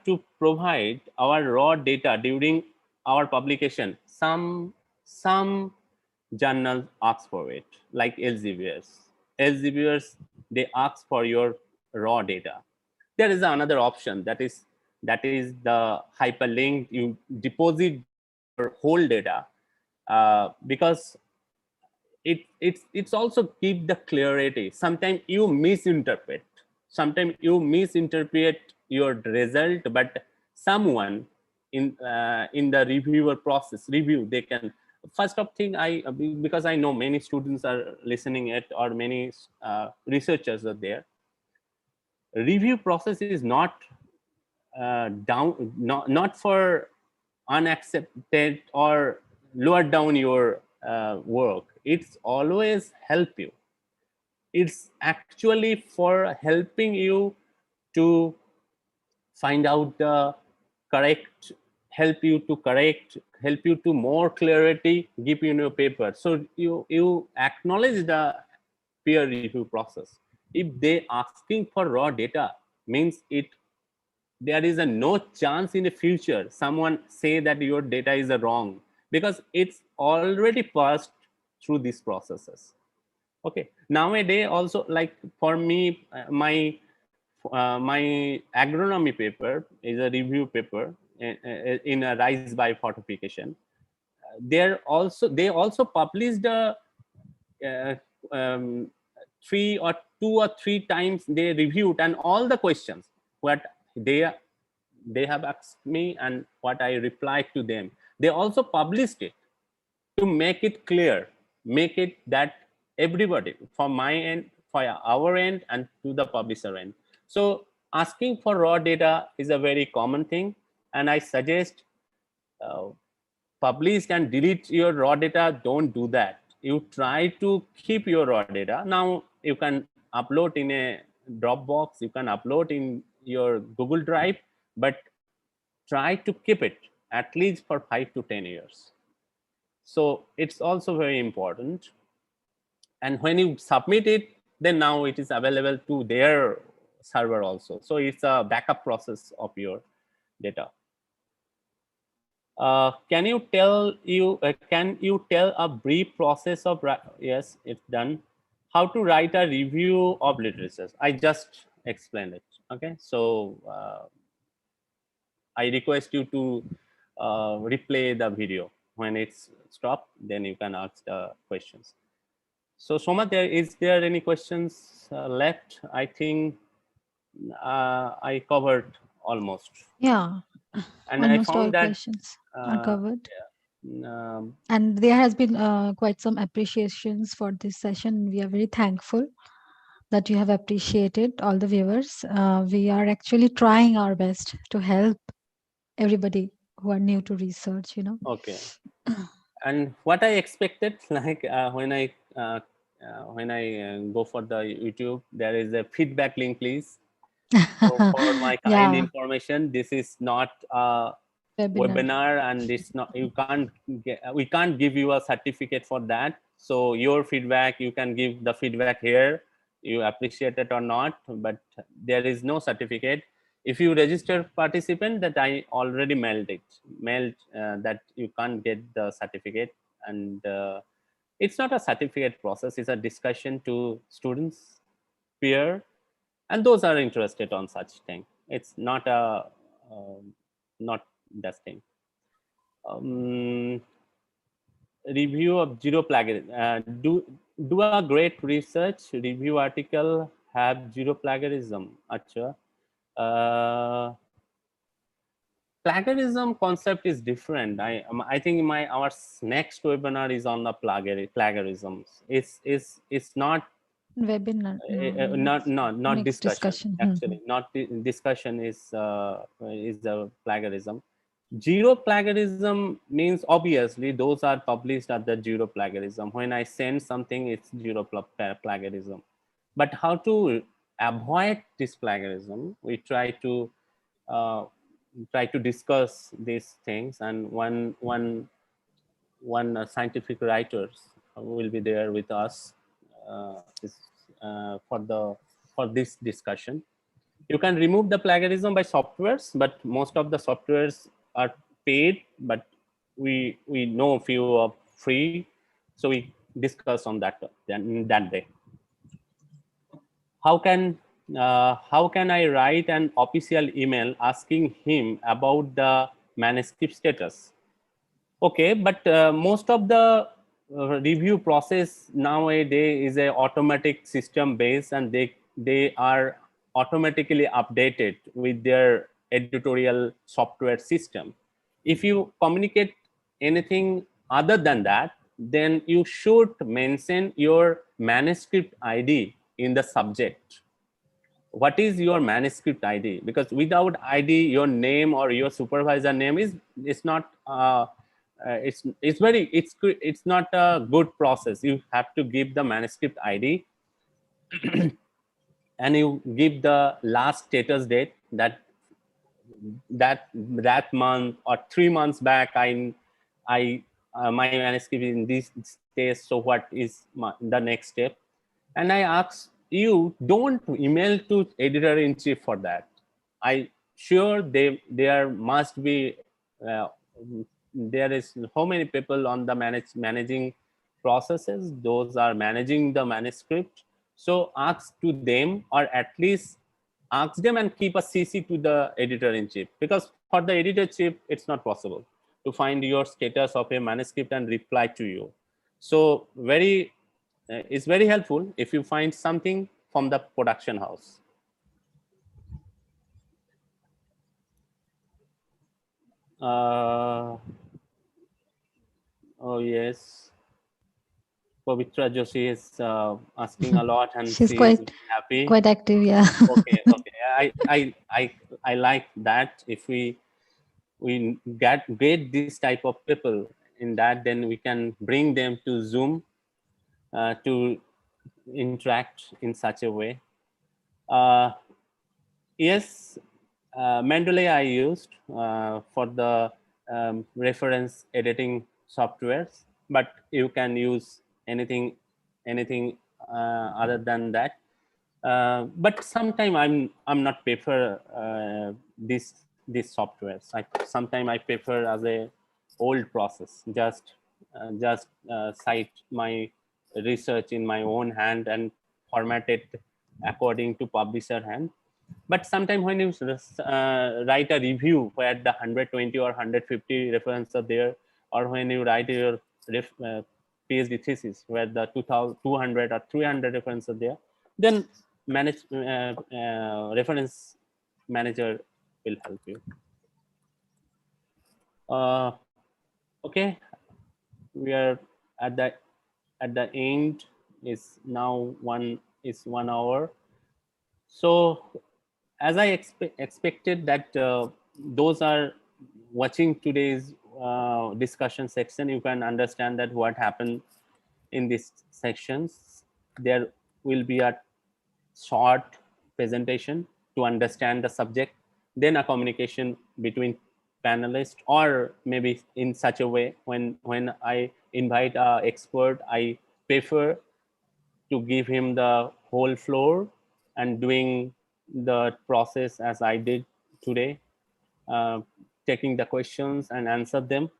to provide our raw data during our publication? Some journals ask for it, like Elseviers, they ask for your raw data. There is another option, that is the hyperlink. You deposit your whole data, because it's also keep the clarity. Sometimes you misinterpret your result, but someone in the reviewer process review, they can first of thing, because I know many students are listening it, or many researchers are there. Review process is not not for unaccepted or lower down your work. It's always help you. It's actually for helping you to find out the correct, help you to more clarity, give you your paper. So you acknowledge the peer review process. If they asking for raw data, means there is a no chance in the future someone say that your data is wrong, because it's already passed through these processes. Okay, nowadays also, like for me, my agronomy paper is a review paper in a rice biofortification. They also published uh, um, 2 or 3 times. They reviewed, and all the questions what they have asked me and what I replied to them, they also published it to make it clear, make it that everybody, from my end, for our end, and to the publisher end. So asking for raw data is a very common thing, and I suggest uh, publish and delete your raw data. Don't do that. You try to keep your raw data. Now you can upload in a Dropbox, you can upload in your Google Drive, but try to keep it at least for 5 to 10 years. So it's also very important. And when you submit it, then now it is available to their server also. So it's a backup process of your data. Can you tell a brief process of, yes, it's done, how to write a review of literature? I just explained it. Okay, so I request you to replay the video. When it's stopped, then you can ask the questions. So Soma, is there any questions left? I think I covered almost. Yeah, And I almost all found that questions are covered. um, And there has been quite some appreciations for this session. We are very thankful that you have appreciated, all the viewers. We are actually trying our best to help everybody who are new to research, okay. And what I expected, like when I go for the YouTube, there is a feedback link, please. So for my kind Yeah, information, this is not a webinar. webinar, and it's not, we can't give you a certificate for that. So your feedback, you can give the feedback here, you appreciate it or not, but there is no certificate. If you register participant, that I already mailed that you can't get the certificate. And it's not a certificate process, it's a discussion to students, peer, and those are interested on such thing. It's not a not that thing. Review of zero plagiarism. Do a great research review article have zero plagiarism. Acha. Uh, Plagiarism concept is different. I think our next webinar is on the plagiarisms. It's not Webinar, no, not next discussion, discussion. actually. Not discussion is a plagiarism. Zero plagiarism means obviously those are published at the zero plagiarism. When I send something, it's zero plagiarism. But how to avoid this plagiarism, we uh, try to discuss these things. And one scientific writers will be there with us for this discussion. You can remove the plagiarism by softwares, but most of the softwares are paid, but we know a few are free, so we discuss on that day. How can I write an official email asking him about the manuscript status? Okay, but most of the review process nowadays is a automatic system based, and they are automatically updated with their editorial software system. If you communicate anything other than that, then you should mention your manuscript ID in the subject. What is your manuscript ID? Because without ID, your name or your supervisor name is not it's not a good process. You have to give the manuscript ID and you give the last status date, that month or 3 months back I my manuscript is in this stage, so what is the next step. And I ask you, don't email to editor-in-chief for that. I sure there must be uh, there is how many people on the managing processes, those are managing the manuscript. So ask to them, or at least ask them and keep a CC to the editor-in-chief, because for the editor-in-chief it's not possible to find your status of a manuscript and reply to you. So it's very helpful if you find something from the production house. Oh yes, Pavitra Joshi is asking a lot, and She's she is very happy. quite active, yeah. Okay. I like that. If we get this type of people in that, then we can bring them to Zoom to interact in such a way. Yes, Mendeley I used for the reference editing softwares, but you can use anything other than that. But sometimes I'm not prefer these softwares. Sometimes I prefer as a old process, just cite my research in my own hand and format it according to publisher hand. But sometimes when you write a review where the 120 or 150 references are there, or when you write your PhD thesis where the 200 or 300 references are there, then reference manager will help you. Okay, we are at the end. Is now 1 hour. So as I expected that those are watching today's discussion section, you can understand that what happened in these sections. There will be a short presentation to understand the subject, then a communication between panelists, or maybe in such a way when I invite a expert, I prefer to give him the whole floor and doing the process as I did today, uh, taking the questions and answer them,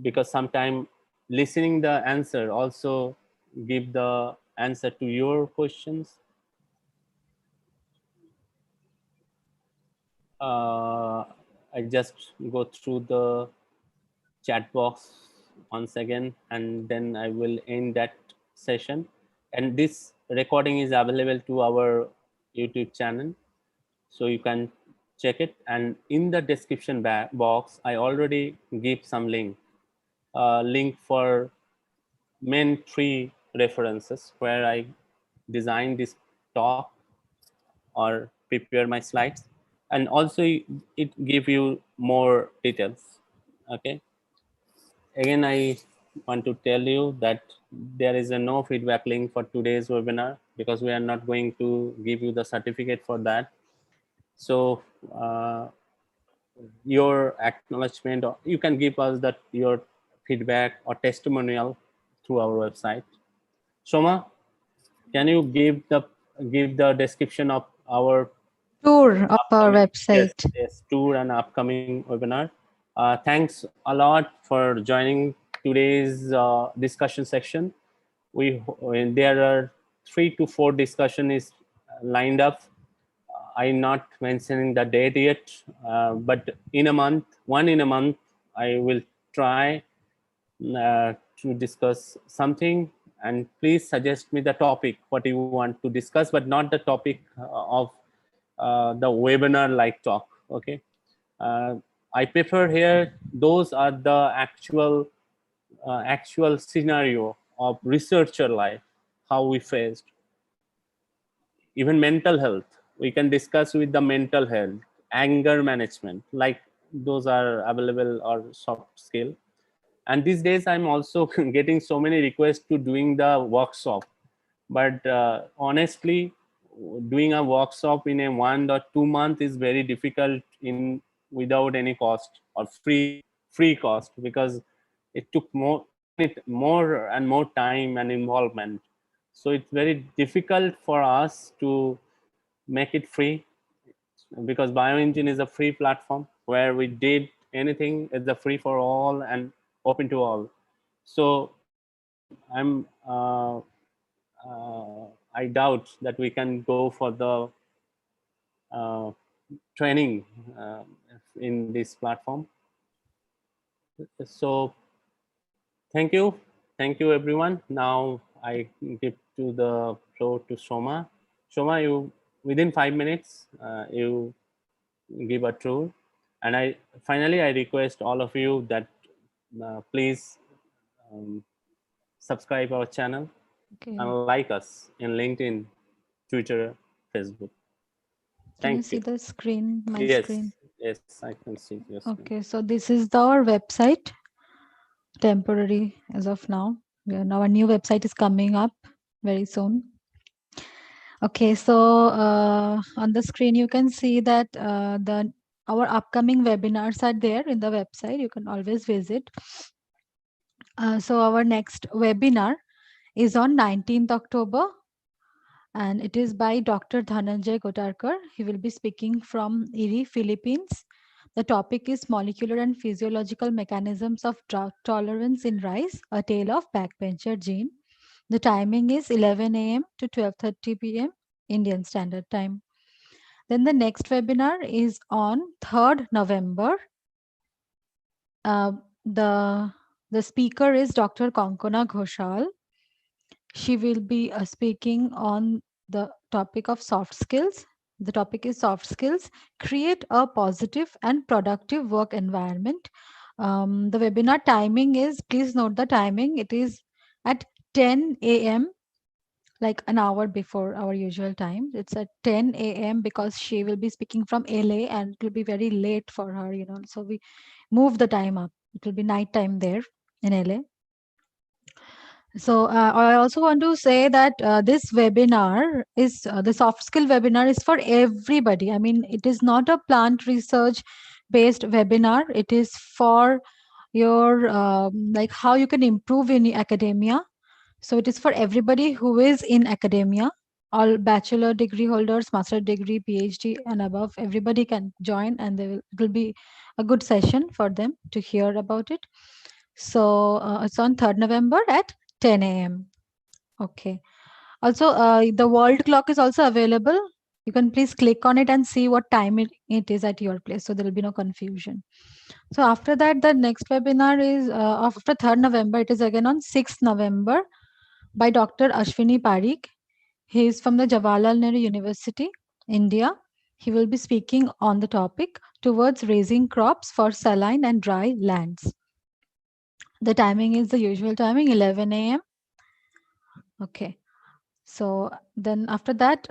because sometimes listening the answer also give the answer to your questions. I just go through the chat box once again, and then I will end that session. And this recording is available to our YouTube channel, so you can check it. And in the description box, I already give some link for main 3 references where I designed this talk or prepare my slides, and also it give you more details. Okay, again I want to tell you that there is a no feedback link for today's webinar, because we are not going to give you the certificate for that. So your acknowledgement, or you can give us that your feedback or testimonial through our website. Soma, can you give the description of our Tour of our upcoming, yes, website. yes, tour and upcoming webinar? Thanks a lot for joining today's discussion section. There are 3 to 4 discussion is lined up. I'm not mentioning the date yet, but in a month, one in a month, I will try to discuss something. And please suggest me the topic what you want to discuss, but not the topic of the webinar like talk. Okay, uh, I prefer here those are the actual scenario of researcher life, how we faced. Even mental health, we can discuss with the mental health, anger management, like those are available, or soft skill. And these days I'm also getting so many requests to doing the workshop, but honestly, doing a workshop in a 1 or 2 month is very difficult in without any cost or free cost, because it took more and more time and involvement. So it's very difficult for us to make it free, because Bioengine is a free platform where we did anything. It's a free for all and open to all. So I'm I doubt that we can go for the uh, training in this platform. So thank you everyone. Now I give to the floor to Shoma. Shoma, you within 5 minutes you give a tour, and I finally I request all of you that please um, subscribe our channel Okay. and like us in LinkedIn, Twitter, Facebook. Can you Thank see you. the screen, my Yes, screen? yes, I can see your screen. Okay, so this is our website, temporary as of now. Our new website is coming up very soon. Okay, so on the screen you can see that our upcoming webinars are there in the website. You can always visit. So our next webinar is on 19th October, and it is by Dr. Dhananjay Gotarkar. He will be speaking from Erie, Philippines. The topic is Molecular and Physiological Mechanisms of Drought Tolerance in Rice, a Tale of Backbencher Gene. The timing is 11 a.m. to 12:30 p.m. Indian Standard Time. Then the next webinar is on 3rd November. The The speaker is Dr. Konkona Ghoshal. She will be speaking on the topic of soft skills. The topic is soft skills, create a positive and productive work environment. The webinar timing is, please note the timing, it is at 10 a.m., like an hour before our usual time. It's at 10 a.m. because she will be speaking from LA and it will be very late for her, So we move the time up. It will be night time there in LA. So I also want to say that this webinar is the soft skill webinar is for everybody. I mean, it is not a plant research based webinar. It is for your like how you can improve in academia. So it is for everybody who is in academia. All bachelor degree holders, master degree, PhD and above, everybody can join, and it will be a good session for them to hear about it. So it's on 3rd November at 10 a.m. Okay. Also, the world clock is also available. You can please click on it and see what time it is at your place. So there will be no confusion. So after that, the next webinar is after 3rd November. It is again on 6th November by Dr. Ashwini Parikh. He is from the Jawaharlal Nehru University, India. He will be speaking on the topic towards raising crops for saline and dry lands. The timing is the usual timing, 11 a.m. Okay. So then after that,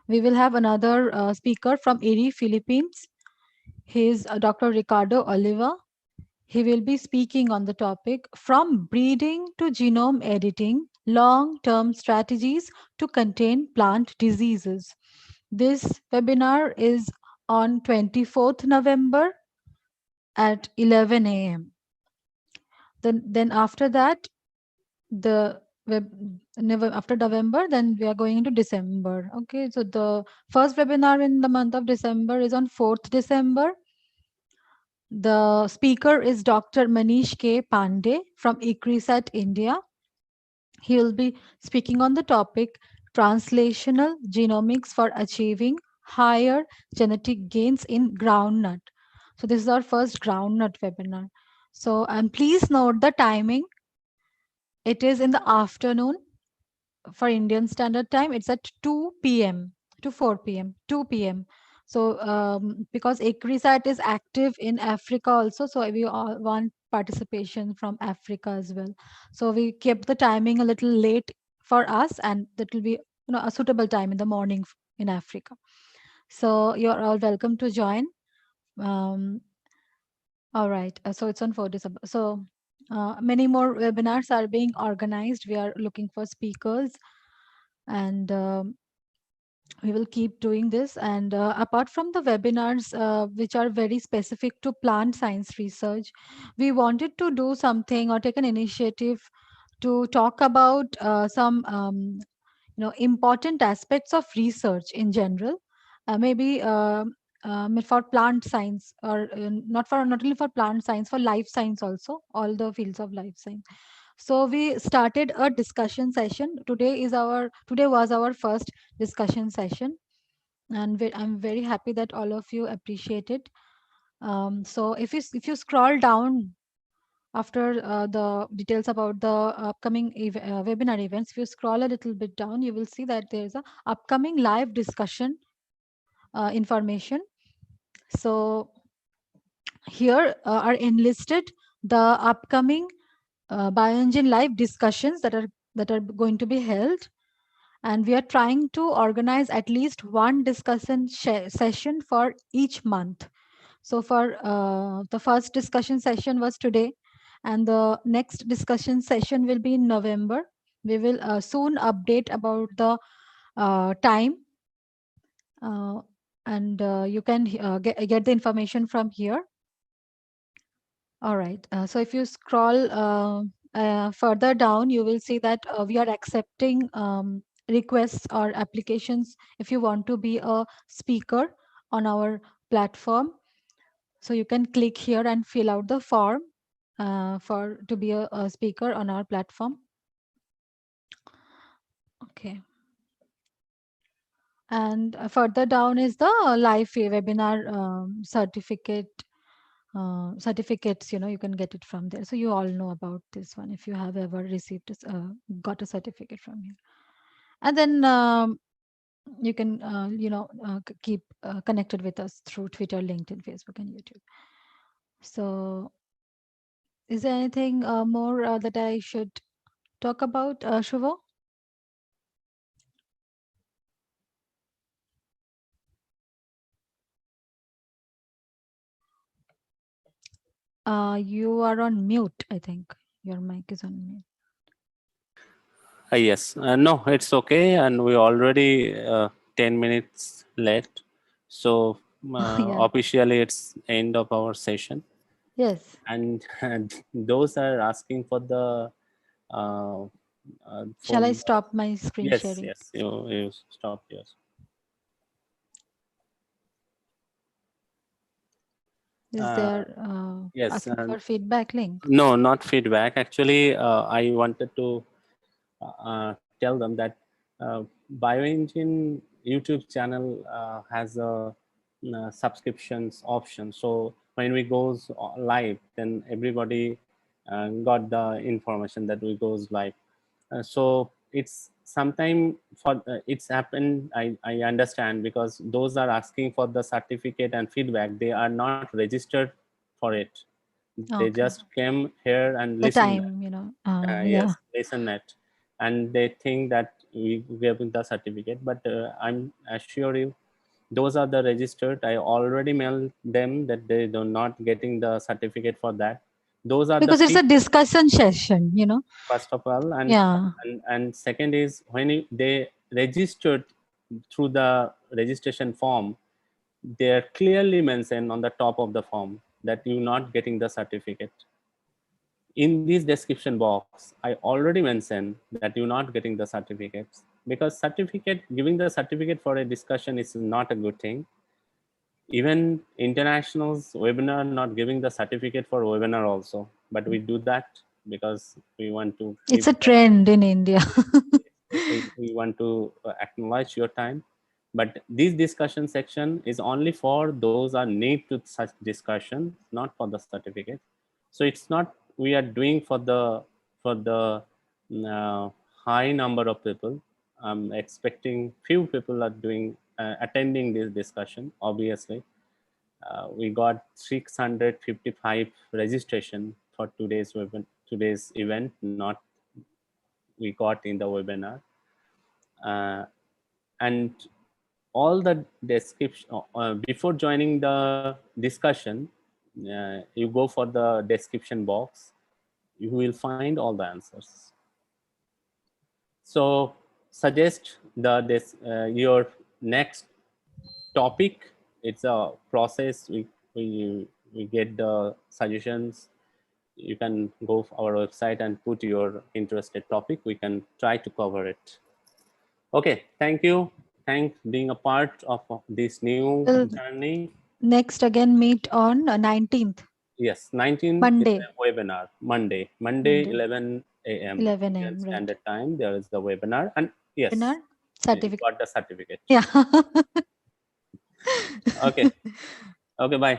we will have another speaker from Erie, Philippines. He is Dr. Ricardo Oliva. He will be speaking on the topic from breeding to genome editing, long-term strategies to contain plant diseases. This webinar is on 24th November at 11 a.m. Then after that, the after November, then we are going into December. Okay, so the first webinar in the month of December is on 4th December. The speaker is Dr. Manish K. Pandey from CRediT, India. He will be speaking on the topic translational genomics for achieving higher genetic gains in groundnut. So this is our first groundnut webinar. So, and please note the timing. It is in the afternoon for Indian Standard Time. It's at 2 p.m. to 4 p.m. 2 p.m. So because CRediT is active in Africa also, so we all want participation from Africa as well. So we kept the timing a little late for us, and that will be a suitable time in the morning in Africa. So you're all welcome to join. All right. So it's on 4 December. So many more webinars are being organized. We are looking for speakers, and we will keep doing this. And apart from the webinars, which are very specific to plant science research, we wanted to do something or take an initiative to talk about some important aspects of research in general, maybe for plant science, or not only for plant science, for life science also, all the fields of life science. So we started a discussion session. Today was our first discussion session, and I'm very happy that all of you appreciate it. So if you scroll down after the details about the upcoming webinar events, if you scroll a little bit down, you will see that there's a upcoming live discussion information. So here are enlisted the upcoming Bioingene live discussions that are going to be held, and we are trying to organize at least one discussion session for each month. So for the first discussion session was today, and the next discussion session will be in November. We will soon update about the time, and you can get the information from here. All right. So if you scroll further down, you will see that we are accepting requests or applications if you want to be a speaker on our platform. So you can click here and fill out the form to be a speaker on our platform. Okay. And further down is the live webinar certificate certificates, you can get it from there. So you all know about this one if you have ever received got a certificate from here. And then you can keep connected with us through Twitter, LinkedIn, Facebook, and YouTube. So is there anything more that I should talk about, Shubho? You are on mute, I think. Your mic is on mute. Yes, no, it's okay, and we already 10 minutes late, so Yeah. officially it's end of our session. Yes. And those are asking for the Shall I phone. stop my screen Yes, sharing? yes, you stop. Yes. Is Uh, there yes. asking for feedback link? No, not feedback. Actually, I wanted to tell them that Bioingene YouTube channel has a subscriptions option. So when we goes live, then everybody got the information that we goes live. So it's sometime for it's happened. I understand, because those are asking for the certificate and feedback. They are not registered for it. They Okay. just came here and The listen. time, yeah. Yes, listen it, and they think that we gave the certificate. But I'm assure you, those are the registered. I already mailed them that they do not getting the certificate for that. Those are the Because it's a people, discussion session. first of all, Yeah. and second is when they registered through the registration form, they are clearly mentioned on the top of the form that you not getting the certificate. In this description box, I already mentioned that you're not getting the certificates, because certificate, giving the certificate for a discussion is not a good thing. Even internationals webinar not giving the certificate for webinar also, but we do that because we want to give It's a trend in India. we want to acknowledge your time. But this discussion section is only for those are need to such discussion, not for the certificate. So it's not we are doing for the high number of people. I'm expecting few people are doing attending this discussion. Obviously, we got 655 registration for today's event. Not we got in the webinar, uh, and all the description before joining the discussion, you go for the description box, you will find all the answers. So suggest your next topic. It's a process. We get the suggestions. You can go to our website and put your interested topic. We can try to cover it. Okay, thank you. Thanks being a part of this new We'll journey. next again meet on 19th, Yes, 19 is Monday. a webinar. Monday, Monday, 11 a.m. 11 Indian a.m. Right. Standard Time. There is the webinar, and yes, Webinar you certificate. got the certificate. Yeah. Okay, okay, bye.